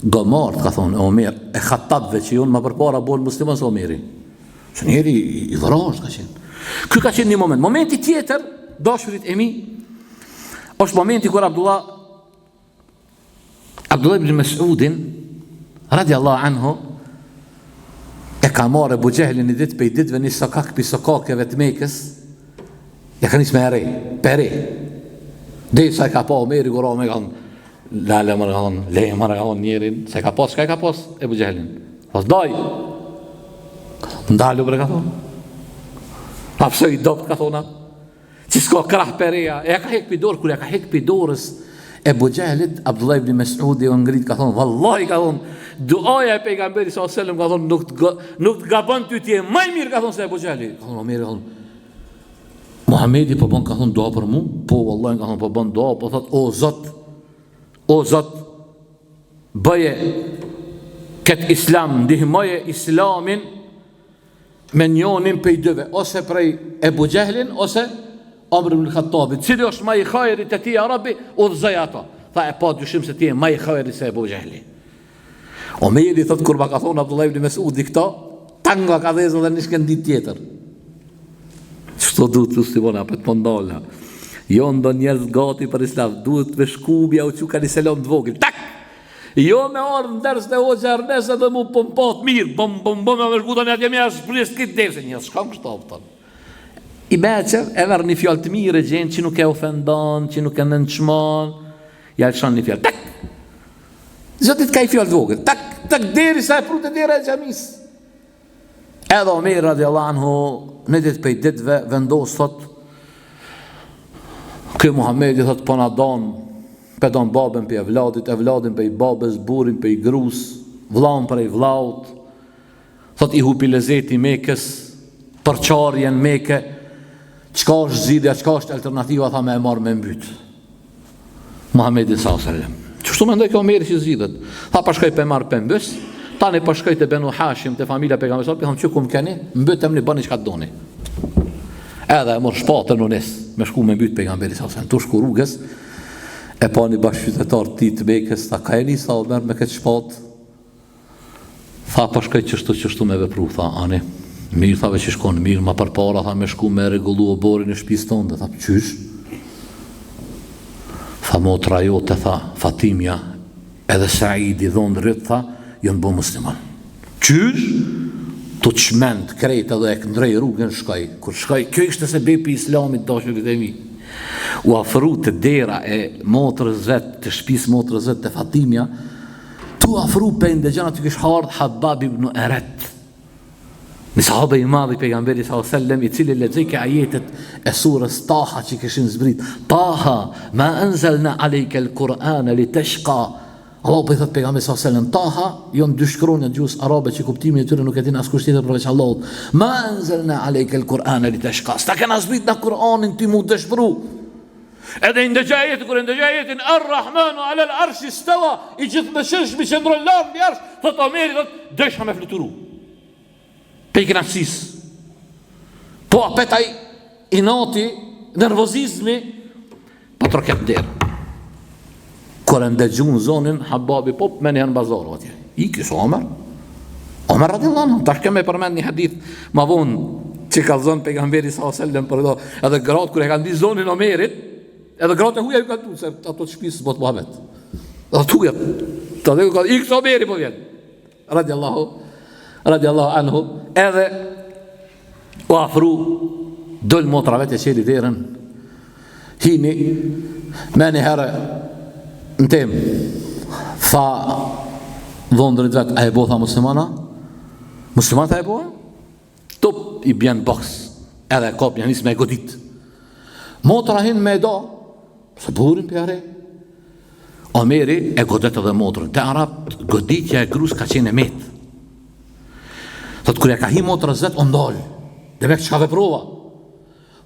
gëmart, ka thonë, Omer, e Khattabve që jonë ma përpara bolë musliman së Omeri. Që njeri i vërasht ka qenë. Ky ka qenë një moment. Momenti tjetër, dashurit e mi, është momenti kër Abdullah ibn Mes'udin, radiallahu anhu, e ka marrë Ebu Gjehlin një ditë pej ditëve një sokak për sokakeve të Mekës, ja ka njës me ere, për ere. Dhe sa e ka pa Omeri, kura Omeri ka thonë, lale mërë ka thonë, leje mërë ka thonë njerin, se ka pas, shka e ka pas Ebu Gjehlin? Thos, daj, ndalu bre ka thonë, hapsoj dopt ka thonë, që s'ka krah për ereja, e ka hek për dorë, kër e ka hek për dorës, Ebu Gjehlit, Abdullah ibn Mes'udi o ngrit ka thonë, vallahi ka thonë, duaja e pejgamberi s.a.s. ka thonë, nuk të gabon ty tje, maj mirë ka thonë se Ebu Gjehli. Ka thonë, Omeri ka thonë, Muhamedi po bën ka thonë dua për mu, po vallahi ka thonë po bën dua, po thot o Zot, bëje këtë islam, ndihmoje islamin me njonin pej dyve, ose prej Ebu Gjehlin, ose Omr ibn Khattabit, cili është ma i khajrit e ti Arabi, udhëzoj ato. Tha e pa dyshim se ti e ma i khajrit se Ebu Gjehli. Omeri thot kur ma ka thonë Abdullah ibn Mes'udi këta, tanga ka dhezë dhe një shkendit tjetër. Qëto duhet të stivona për të pëndalla. Jo ndo njerëz gati për islam, duhet me shkubja u që ka një selam të vogël. Tak! Jo me orë në dërës të hoqë arnese dhe mu pompat mirë, bom, me shkuta një atje me ashtë shpëllisht këtë derse, një shkam kështu pëtan. I beqer, e verë një fjallë të mirë, gjenë që nuk e ofendan, që nuk e nënçman, ja lëshan një fjallë, tak! Zotit ka i fjallë të vogël, tak, deri sa e prut e deri e gjamis. Edhe Omer radiallahu anhu, në ditë pej ditëve, vendos, thot, kë Muhamedi thot, po na don, pedon babën për evladin për i babës, burin për i grus, vlaun për i vlaut, thot i hupi lezeti Mekës, përqarjen Meke, qka është zidja, qka është alternativa, tha me e marrë me mbyt. Muhamedi s.a.s. Qështu me ndoj ka Omeri që zidët, tha pashkoj për marrë për mbës, tani pashkoj të Benu Hashim, të familja pejgamberit, për thëmë që ku më keni, mbytëm një bëni qka të doni. Edhe e mërë shpatën në nesë, me shku me mbyt pejgamberit s.a.s. Tu shku rrugës, e pa një bashkëqytetar ti të Mekës, tha ka e një sa Omer me këtë shpatë, tha pashkoj qështu me vepru, tha ani. Mirë, thave që shkonë mirë, ma përpara, tha me shku me regullu o borin e shpis tonë, dhe tha, qysh? Tha motra jote, tha, Fatimja, edhe Saidi dhonë rritë, tha, jënë bo musliman. Qysh? Të qmend, krejt edhe e këndrej rrugën shkaj, kur shkaj, kjo ishte se bepi islamit dashurit e mi. U afru të dera e motrës vetë, të shpis motrës vetë të Fatimja, tu afru për ndëgjana të kish hardë Habab ibn Eret. Në sahabe i madhi pejgamberi s.a.s. i cili lexoi ka ajetet e surës Taha që kishin zbrit. Taha, ma anzalna alejke l-Kur'an li tashqa. Allah po i thot pejgamberi s.a.s. Taha, jonë dy shkronja gjusë arabe që kuptimin e tyre nuk e din askush tjetër përveç Allahut. Ma anzalna alejke l-Kur'an li tashqa. Sta kena zbrit në Kur'anin ti mu dëshpëru. Edhe i ndëgjë ajetin, kur i ndëgjë ajetin Ar-Rahmanu ala al-arshi istawa, i gjithëmshirshmi qëndron lart mbi arsh, thot Omeri, thot desha me fluturu. Pe i knaqësis. Po apetaj inati, nervozizmi, pa troket derë. Kër e ndëgjun zonin, Hababi pop, me një në bazaru atje. I kësë Omer radiallahu anhu, tash keme përmend një hadith ma vonë që ka zonë pejgamberi s.a.s. për do, edhe gratë kër e ka ndi zonin Omerit, edhe gratë e huja ju ka tu, se ato të shpisë bot Muhammed. Edhe të huja, të dhe i kësë Omeri po vjen. Radiallahu anhu, edhe u afru dëll motra vetë e qeli derën, hini me një herë në tem, tha dhondërit vetë, a e bo tha muslimana? Muslimanët a e bo? Top i bjen boks, edhe kop një njës me godit. Motra hin me do, se burin për jare. Omeri e godet edhe motrën, të Arab goditja e grus ka qenë e metë. Thot kur e ka hi motrës vet, o ndal. Dhe me çka veprova?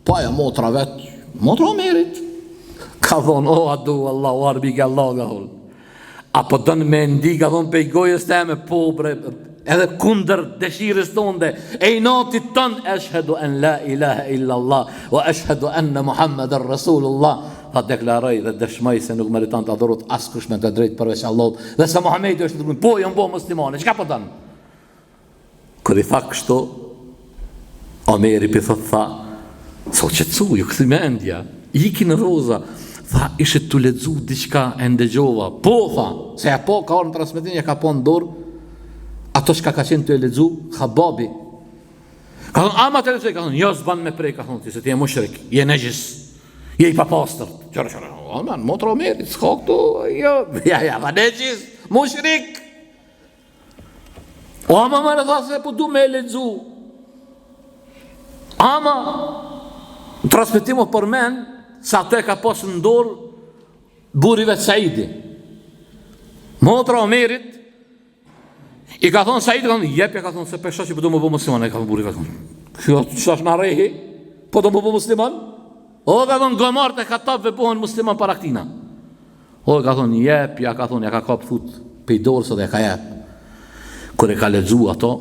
Po ajo motra vet, motra Omerit. Ka thonë, o adu Allah, o arbi ka Allah nga hol. Apo dënë me ndi, ka thonë, pej gojës teme, po bre, edhe kunder dëshirës tonde, e i natit tënë, eshhedu en la ilaha illallah, wa eshhedu enne Muhammeden Rasulullah, tha deklaraj dhe dëshmaj se nuk meritan të adhurut askush me të drejt përveç Allah, dhe se Muhammedi është të përmin, po jënë bo muslimane, qka po dënë? Kër i tha kështu, Omeri për thot tha, so qëtësu, ju këthi me endja, iki në roza, tha, ishe të ledzu diqka e ndëgjova, po, tha, se ja po, ka orë në transmitin, ja ka po në dorë, ato shka ka qenë të e ledzu, Khababi. Ka thonë, ama të ledzu, ka thonë, jo zban me prej, ka thonë, ti se ti e mushrik, je nejis, je i papastër. Qërë, amen, motra Omerit, s'ka këtu, jo, ja, va nejis, mushrik. O, ama më në tha se, po du me e ledzu. Ama, transmitimo për men, sa ato e ka posë në dorë, burive të Saidi. Motra Omerit, i ka thonë Saidi, ka thonë, jepja, ka thonë, se pesha që po do më bo musliman, e ka thonë buri, ka thonë, kjo që është në rehi, po do më bo musliman, o, ka thonë, gëmartë e ka tapë vepohen musliman para këtina. O, ka thonë, jepja, ka thonë, ja ka kapë thut, pej dorës dhe ja ka jepë. Kër e ka ledzu ato,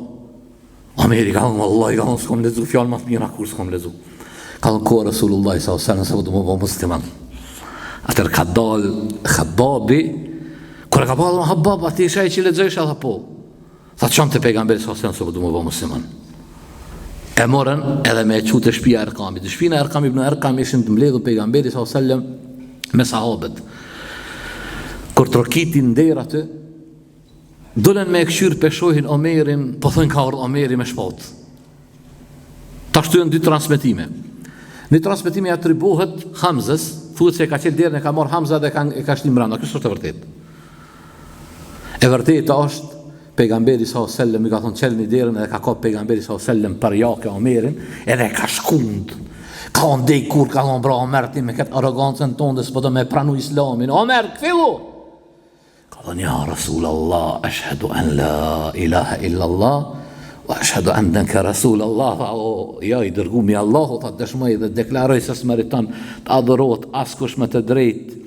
Omeri ka thonë, Allah, i ka thonë, s'kom ledzu, fjallë ma të mira, kur s'kom ledzu. Ka thonë, ko Rasulullah, sa o sene, se po do më bo musliman. Atër ka dalë Khababi, kër e ka po dhe Khabab, ati isha e që ledzojshë, adha po. Tha qënë të pejgamberi sa sen se po du më bë musliman. E morën edhe me e qute shpia Erkamit. Shpina Erkam ibn Erkam ishin të mbledhur pejgamberi sa sellem me sahabët. Kur trokitin nder aty, dolen me e këshyr peshohin Omerin, po thënë ka ardhur Omeri me shpatë. Ta shtyën dy transmetime. Një transmetime i atribuohet Hamzës, thuhet se ka qenë derën e ka marrë Hamza dhe e ka shtim brenda. Kjo është e vërtetë. E vërteta është pejgamberi s.a.s. i ka thonë qelë një derën edhe ka ka pejgamberi s.a.s. për jake Omerin edhe ka shkund ka ndej kur ka thonë bra Omer ti me këtë arogancën tonë dhe s'po do me pranu islamin Omer këfilu ka thonë ja Rasulallah ashhadu an la ilaha illallah wa ashhadu annaka Rasulallah ja i dërgumi Allahu ta dëshmoj dhe deklaroj se s'meriton të adhurohet askush me të drejt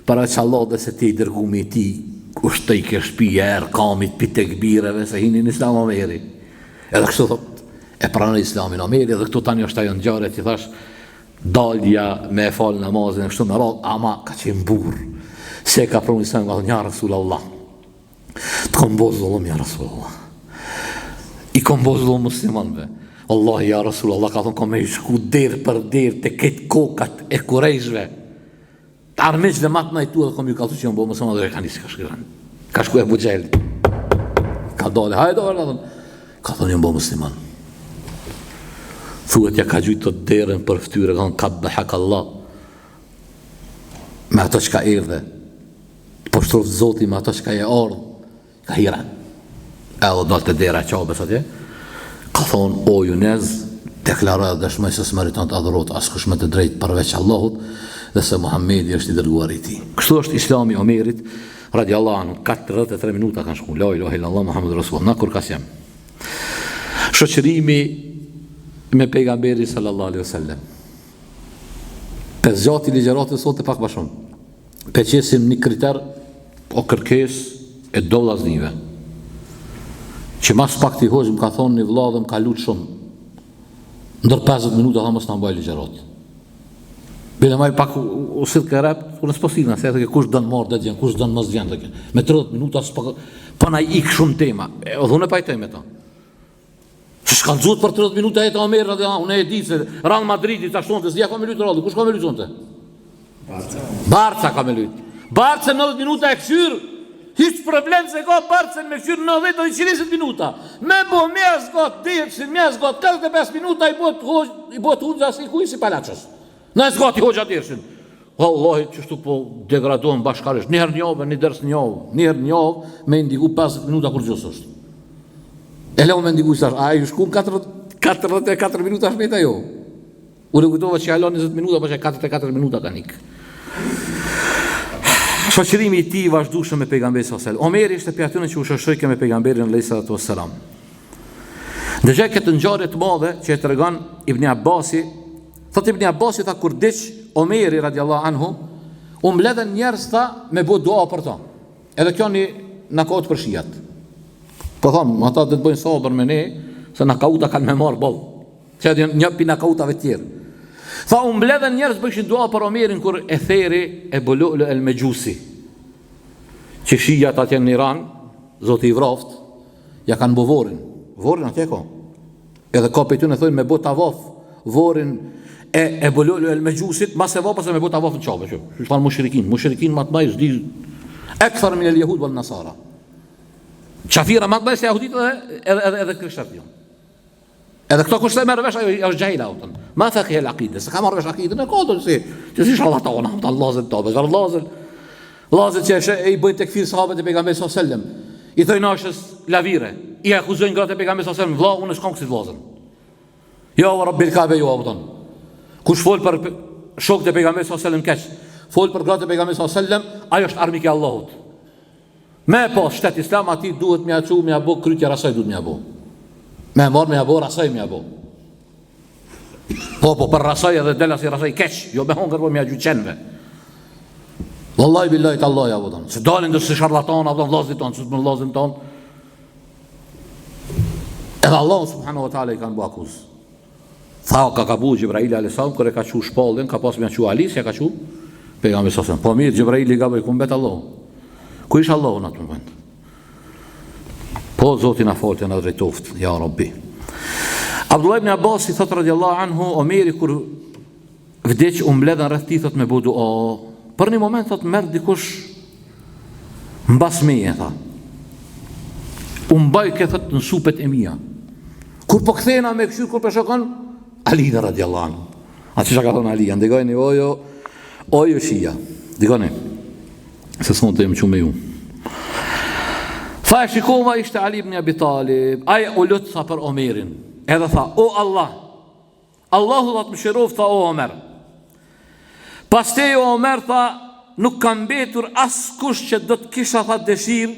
para që Allah dhe se ti i dërgumi ti kushtoj ke shpija Erkamit pi tekbireve se hinin islam Omeri edhe kështu thot e pranë islamin Omeri edhe këtu tani është ajo ngjarje që thash dalja me fal namazin kështu me radhë ama ka qenë burr se ka pranë islamin ka thonë ja Rasulallah të kom bo zullum ja Rasulallah i kom bo zullum muslimanve Allah ja Rasulallah ka thonë kom e shku der për der të ketë kokat e kurejshve armeq dhe matë najtu edhe kom ju ka thu që jënë bo mësëma dhe ka njësë ka shkëran ka shku e bugjeli ka dole, hajdo ka thonë jënë bo musliman thuhet ja ka gjujtë të derën për ftyre ka thonë ka dhehak Allah me ato që ka erdhe po shtrofë zoti me ato që ka e ardhë ka hira e o dalë të dera qabës atje ka thonë o Junez deklaroj dhe dëshmoj se s'meriton të adhurot askush me të drejt përveç Allahut dhe se Muhammedi është i dërguar i tij. Kështu është islami Omerit, radiallahu anhu, 43 minuta kanë shku, la ilaha illallah Muhammedur Rasulullah, na kur kasjem. Shoqërimi me pejgamberi sallallahu alaihi wasallam. Pezgjati ligjëratës sot e pak më shumë. Peqesim një kriter o kërkesë e do vllaznive. Që mas pak t'i hoxhëm ka thonë një vlladhëm ka lutë shumë. Ndër 50 minuta tha mos na mbaj ligjëratë. Bile maj pak u sill ke rap, kur në sposina, se e kush dënë marrë dhe djenë, kush dënë mos djenë dhe kjenë. Me 30 minuta, pa na ikë shumë tema. O dhune pajtoj me ta. Që shkallëzut për 30 minuta e ta Omerë, dhe unë e di se Real Madridi të ashtonë të zja ka me lujtë rallë, kush ka me lujtë zonë të? Barca ka me lujtë. Barca 90 minuta e këshyrë, hiç problem se ka Barca me këshyrë 90 dhe 120 minuta. Me bo mjaz got, dirësin, mjaz got, 45 minuta i bot hundza si kuj si palachos. Në e zgati hoxha dirshin. Wallahi qështu po degradohen bashkarisht. Njëherë njove, një ders njove. Njëherë njove me indiku 50 minuta kur gjusë është. E leo me indiku sash, a ju shku 44 minuta shmeta jo. Ure kujtova që alo 20 minuta, po që 44 minuta ka nikë. Shoqërimi i tij vazhdueshëm me pejgamberin sallallahu alajhi wasallam. Omeri ishte pjatynë që u shoqëroi me pejgamberin alayhi salatu wassalam. Ndëgjaj këtë ngjarje të madhe që e tregon Ibn Abbasi. Thot Ibn Abbasi, tha, kur diç Omeri radiallahu anhu, u mbledhen njerëz, tha, me bo dua për ta. Edhe kjo na ka për shijat. Po thon, ata do të bëjnë sabër me ne, se na kauta kanë me marr boll. Që një pina kautave të tjerë. Tha, u mbledhen njerëz bëjshin dua për Omerin kur e theri Ebu Lu'lu el-Mejusi, që shijat atje në Iran, zoti i vraft, ja kanë bo vorin atje ka. Edhe ka për ty në thojnë me bo tavaf vorin e Ebu Lu'lu el-Mejusit, mas e vapës e me bo tavaf në qabe. Shpan mushrikin matë majë zdi ekthar min el-Jehud wal Nasara. Qafira matë majë se jahudit edhe krishtat janë. Edhe këto kushte merë vesh, ajo është gjahila utën. Ma thëkje l'aqide, se ka marrë vesh aqide, në kodën si, që si shallah ta ona, ta lazët ta, bezar lazët që i bëjnë të këfirë sahabët e pejgamberi sallallahu alaihi wasallam, i thojnë ashës lavire, i akuzojnë gratë e pejgamberi sallallahu alaihi wasallam, vlla, unë s'kam kësit lazën. Jo, rabbil Kabe, jo, abudon. Kush fol për shokët e pejgamberit sallallahu alaihi wasallam keq, fol për gratë e pejgamberit sallallahu alaihi wasallam, ajo është armik e Allahut. Me pas shtet islam ati duhet me aqu, me abo krytja rasaj duhet me abo. Me marrë me abo, rasaj me abo. Po, për rasaj edhe dela si rasaj keq, jo me hongër po me agju qenve. Wallahi billahi tallahi abudon. Se dalin dhe si sharlatan, abudon, lazit tonë, së të më lazim tonë. Edhe Allah subhanahu wa ta'ala i kanë bu akuz. Tha, ka bu Gjibraili a.s. kër e ka qu shpallin, ka pas me qu Ali, se ka qu pejgamberi sallallahu alaihi wasallam. Po mirë, Gjibraili ka bëj, ku mbet Allah. Ku ish Allah në atë moment? Po, Zotin a faltën e drejtoft, ja Rabbi. Abdullah ibn Abbas i thot radiallahu anhu, Omeri kur vdeq u mbledhen rreth tij, thot me bu dua. Për një moment thot merr dikush mbas meje, tha. U mbaj ke thot në supet e mia. Kur po kthena me këshir, kur po shokon Ali radiallahu anhu. Atë çka ka thonë Ali, ndegojni ojo shija. Dikoni. Se sonë të jem që me ju. Tha e shikova ishte Ali ibn Abi Talib, aje u lutë tha për Omerin, edhe tha, o Allah, Allahu dhe të më shirof, tha o Omer. Paste o Omer, tha, nuk kam betur as kush që do të kisha, tha, dëshir,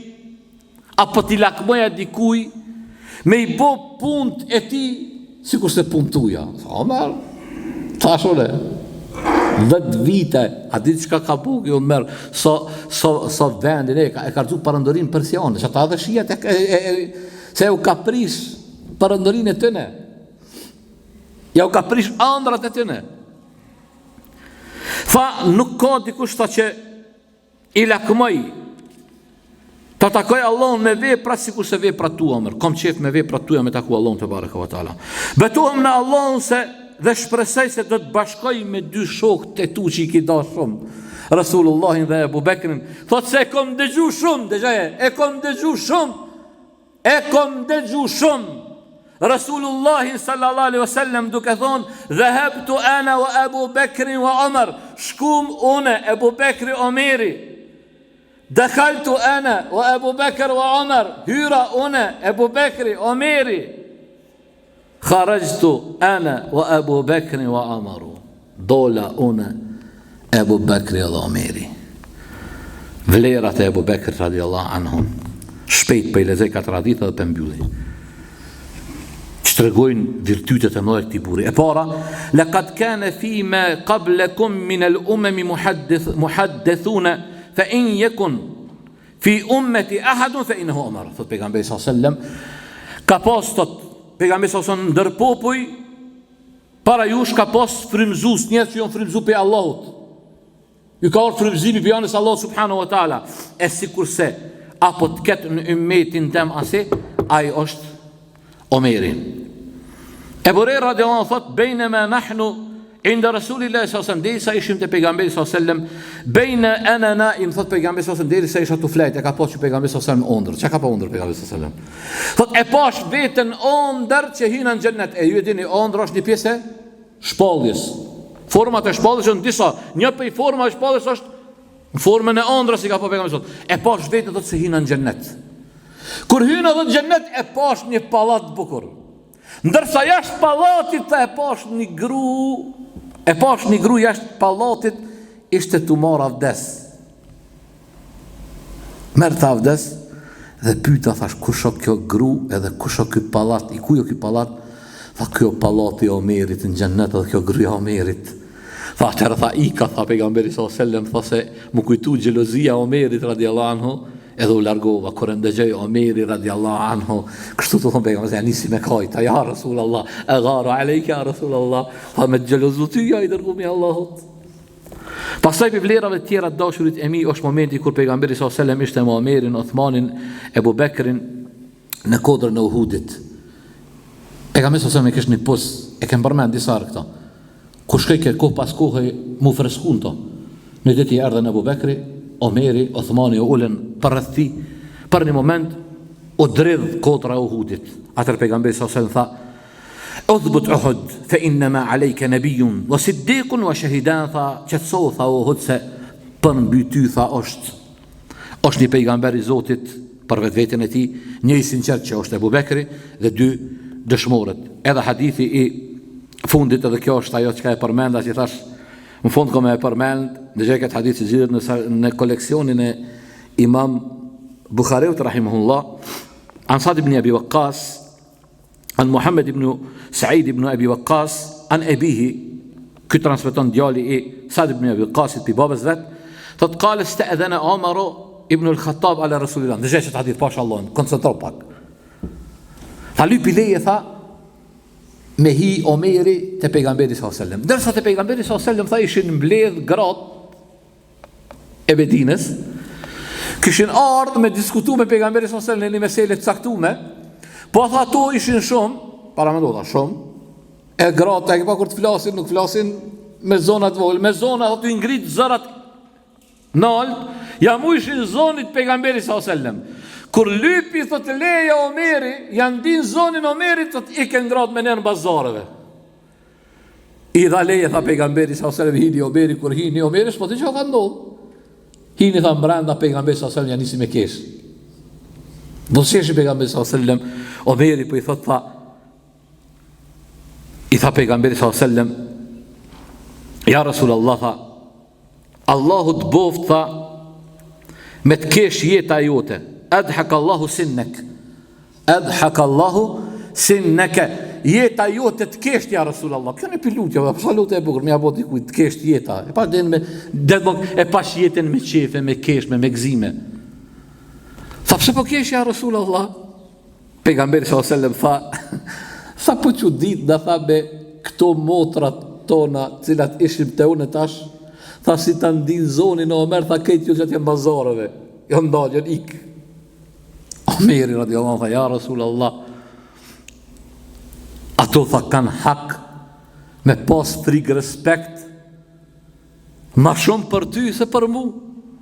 apo t'i lakmoja dikuj, me i bo punt e ti, si kur se punt tuja. Tha Omer, tha shole, 10 vite, a ditë qka ka bu kjo merë, so vendin e ka rëzu parëndorin persiane, që ta dhe shijet se u ka prish parëndorin e tëne, ja u ka prish andrat e tëne. Tha, nuk ka dikush ta që i lakmoj, ta takoj Allahun me vepra si kur se vepra tua mërë, kom qef me vepra tuja me taku Allahun të bareka wa taala. Betuhem në Allahun se dhe shpresoj se do të bashkoj me dy shokët të tu që i ki da shumë, Rasulullahin dhe Ebu Bekrin. Thot se e kom dëgju shumë, dëgjaje, e kom dëgju shumë, Rasulullahin sallallahu alaihi wasallam duke thonë, dhahabtu ana wa Ebu Bekri wa Omar, shkum une, Ebu Bekri Omeri, dakhaltu ana wa Ebu Bekr wa Omar, hyra une, Ebu Bekri Omeri, kharajtu ana wa Abu Bekri wa Amaru, dola una Abu Bekri dhe Omeri. Vlerat e Abu Bekri radiallahu anhum, shpejt për i lezej ka tradita dhe për mbylli, që të regojnë virtytet e mëdha këtij burri. E para, laqad kana fima qablakum min al-umam muhaddithuna fa in yakun fi ummati ahadun fa innahu Omar. Thot pejgamberi sallallahu alaihi wasallam, ka pas thot pejgamberi sallallahu alaihi wasallam ndër popuj para jush ka pas frymzues, njerëz që janë frymzuar pe Allahut. Ju ka ardhur frymzimi pe anës Allah subhanahu wa taala. E sikurse apo të ketë në ummetin tem asi, ai është Omeri. Ebu Hurajra radiallahu anhu thot, bejnema nahnu inda Rasulillahi sallallahu alaihi wasallam, derisa ishim te pejgamberi sallallahu alaihi wasallam, bejna ana naim, thot pejgamberi sallallahu alaihi wasallam, derisa isha tu flajt, e ka pas që pejgamberi sallallahu alaihi wasallam ondër. Çka ka pa ondër pejgamberi sallallahu alaihi wasallam? Thot e pash veten ondër që hyn në xhennet. E ju e dini, ondër është një pjesë e shpalljes. Format e shpalljes janë disa. Një prej formave e shpalljes është në formën e ondrës, si ka pa pejgamberi sallallahu alaihi wasallam. E pash veten thot se hyn në xhennet. Kur hyn në xhennet e pash një pallat bukur. Ndërsa jashtë pallatit e pash një gru jashtë pallatit ishte tu marr avdes. Merr të avdes, Dhe pyeta thash, kush o kjo gru edhe kush o ky pallat, i ku jo ky pallat? Tha, kjo pallati i Omerit në xhennet edhe kjo gruaja e Omerit. Tha, atëherë tha, ika, tha pejgamberi sallallahu alajhi wasallam, tha se më kujtu xhelozia e Omerit radiallahu anhu, edhe u largova. Kur ndëgjoj Omeri radiallahu anhu, kështu të thonë pejgamberi, ja nisi me kajta, ja Rasulullah, e gharu alejke ja Rasulullah, tha me xhelozu ty ja i dërgumi Allahut. Pastaj për vlerave të tjera të dashurit e mi është momenti kur pejgamberi sallallahu alajhi wasallam ishte me Omerin, Uthmanin, Ebu Bekrin në kodrën e Uhudit. Pejgamberi sallallahu alajhi wasallam e kishte një pos, e kem përmend disa herë këto. Ku shkoj ke kohë pas kohë mu freskun to. Në ditë erdhën Ebu Bekri, Omeri, Uthmani u ulën përreth tij. Për një moment u dridh kodra e Uhudit. Atëherë pejgamberi sallallahu alajhi wasallam tha: "Udhbut Uhud, fa inma alayka nabiyyun wa siddiqun wa shahidan", tha, qetësohu, tha Uhud, se për mbi ty, tha, është një pejgamber i Zotit për vetveten e tij, një i sinqert që është Ebu Bekri dhe dy dëshmorët. Edhe hadithi i fundit, edhe kjo është ajo që e përmenda, që thash në fund kom e përmend, dëgjoj këtë hadith që zgjidhet në koleksionin e Imam Bukhariut rahimahullah, an Sa'd ibn Abi Waqqas, an Muhammad ibn Sa'id ibn Abi Waqqas, an abihi, ky transmeton djali i Sa'd ibn Abi Waqqasit pi babës vet, thot qala ista'dhana Umar ibn al-Khattab ala Rasulillah. Dëgjoj këtë hadith, pashallah, koncentro pak. Tha lypi leje, tha, me hi Omeri te pejgamberi sallallahu alajhi wasallam. Derisa te pejgamberi sallallahu alajhi wasallam tha ishin mbledh gratë e Medinës, kishin ardhur me diskutu me pejgamberin sallallahu alajhi wasallam në mesele të caktuara, po tha ato ishin shumë, para mendova shumë, e gratë e pa kur të flasin, nuk flasin me zonat vogël, me zona aty ngrit zërat nalt, ja mu ishin zonit pejgamberit sallallahu alajhi wasallam. Kur lypi thot leja Omeri, janë din zonin Omerit, thot iken ngrat me nën bazareve. I dha leje, tha pejgamberi sallallahu alajhi wasallam, hini Omeri, kur hini Omeri, s'po të çka ka ndodhur. Hini, tha, brenda pejgamberi sallallahu alajhi wasallam ja nisi me kesh. Bosheshi pejgamberi sallallahu alajhi wasallam, Omeri po i thot, tha, i tha pejgamberi sallallahu alajhi wasallam, ja Rasulullah, tha, Allahu të boft, tha, me të kesh jeta jote. Adhaka Allahu sinnek, adhaka Allahu sinneke, jeta jote të kesht, ja Rasulullah. Kjo në pilutja, përsa lutë e bukur, me abot i kujt, të kesht jeta, e pa den me, e pash jetën me qefe, me keshme, me gzime. Tha, pse po kesh, ja Rasulullah? Pejgamberi sallallahu alajhi wasallam tha, sa po që dit, da tha, me këto motrat tona, cilat ishim të unë tash, tha, si të ndin zonin e Omer, tha, këtë ju që t'jem bazareve, jo ndalë, jo ikë. Omeri radiallahu anhu tha, ja Rasulullah, ato, tha, kanë hak me pas frikë respekt ma shumë për ty se për mu.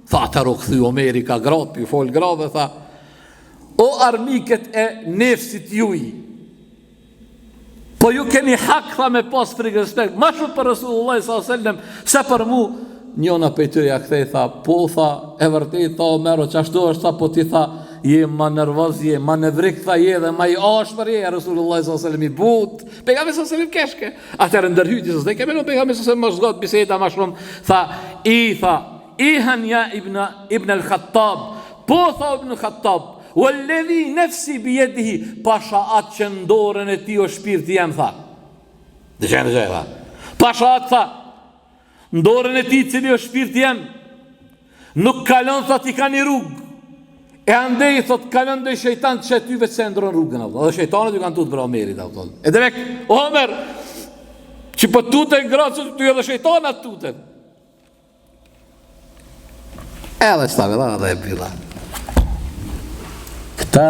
Tha, të rukëthy Omeri ka gratë, pi fol grave, tha, o armiket e nefsit juj, po ju keni hak, tha, me pas frikë respekt ma shumë për Rasulullah sallallahu alajhi wasallam se për mu. Njona për të ja kthej, tha, po, tha, e vërtet, tha, Omero, qashtu është, tha, po ti, tha, je ma nervoz, je ma nevrik, tha, je dhe ma i ashpër, je, Rasulullah s.a.s. i but, pejgamberi s.a.s. keshke. Atër ndërhyjtës, dhe keme në pejgamberi s.a.s. më zgot, biseta ma shumë, tha, ihan ja ibn al-Khattab, po, tha, ibn al-Khattab, walledhi nefsi bjedihi, pasha atë që ndorën e ti o shpirti jem, tha. Dhe qenë, tha, pasha atë, tha, ndorën e ti cili o shpirti jem, nuk kalon, thot, i ka një rrugë, e andej, thot, kalon dhe shejtan të shetyve që se ndronë rrugën, dhe shejtanët ju kanë tutë për Omerit, e dhe vek, Omer, që për tute në gratë, të ju edhe shejtanat tute. Edhe që ta vela, dhe e pila. Këta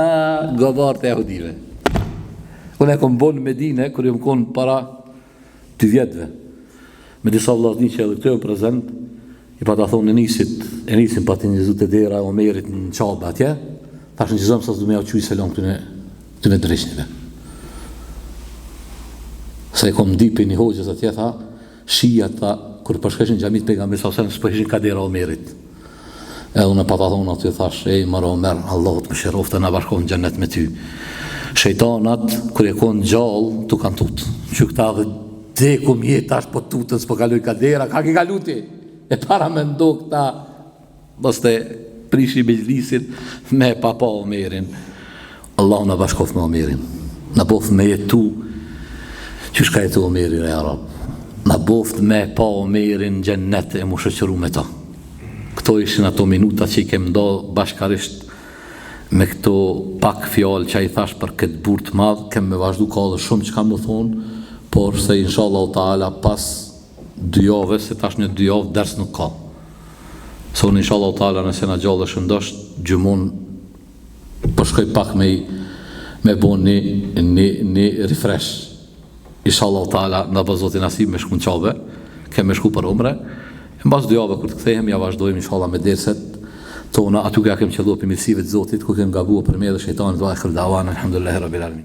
gobarë të jahudive. Unë e kom bonë në Medine, kër ju më konë para 2 vjetëve. Me disa vlasni që edhe këtë e prezent, i pa ta thonë e nisin pa të njëzu të dera Omerit në qabë atje, ta shë në qëzëm sa së du me jau quj selon të në dreshnive. Sa i kom dipi një hoqës atje, tha, shia ta, kër përshkeshin gjamit pejgamberi sallallahu alajhi wasallam, së përshkeshin ka dera Omerit. Edhe unë pa ta thonë aty, thash, marë Omer, Allahut më shirofte, na bashkohë në gjennet me ty. Shejtanat, kër e konë gjallë, tu kanë tutë. Që këta dhe dekum jetë ashtë po tutën, s'po kaluj ka dera, ka ki kaluti. E para me ndo këta, bëste prishi mejlisin me papa Omerin. Allahu na bashkoft me Omerin. Na boft me jetu që shka jetu Omerin e Arab. Na boft me pa Omerin gjennet e mu shoqëru me ta. Këto ishin ato minuta që I kem nda bashkarisht me këto pak fjalë që ai thash për këtë burr të madh. Kem me vazhdu ka dhe shumë që kam më thonë, por se inshallah taala pas 2 javë, se tash në 2 javë ders nuk ka. Se unë inshallah taala nëse na gjallë shëndosh gjumon po shkoj pak me bon një refresh. Inshallah taala na bazoti nasib me shku në Qabe, kem me shku për umre. Mbas 2 javë kur të kthehem ja vazhdojmë inshallah me derset tona, aty ku ja kem qelluar për mirësive të Zotit, ku kem gabuar për me dhe shejtanit, wa akhir dawana alhamdulillahi rabbil alamin.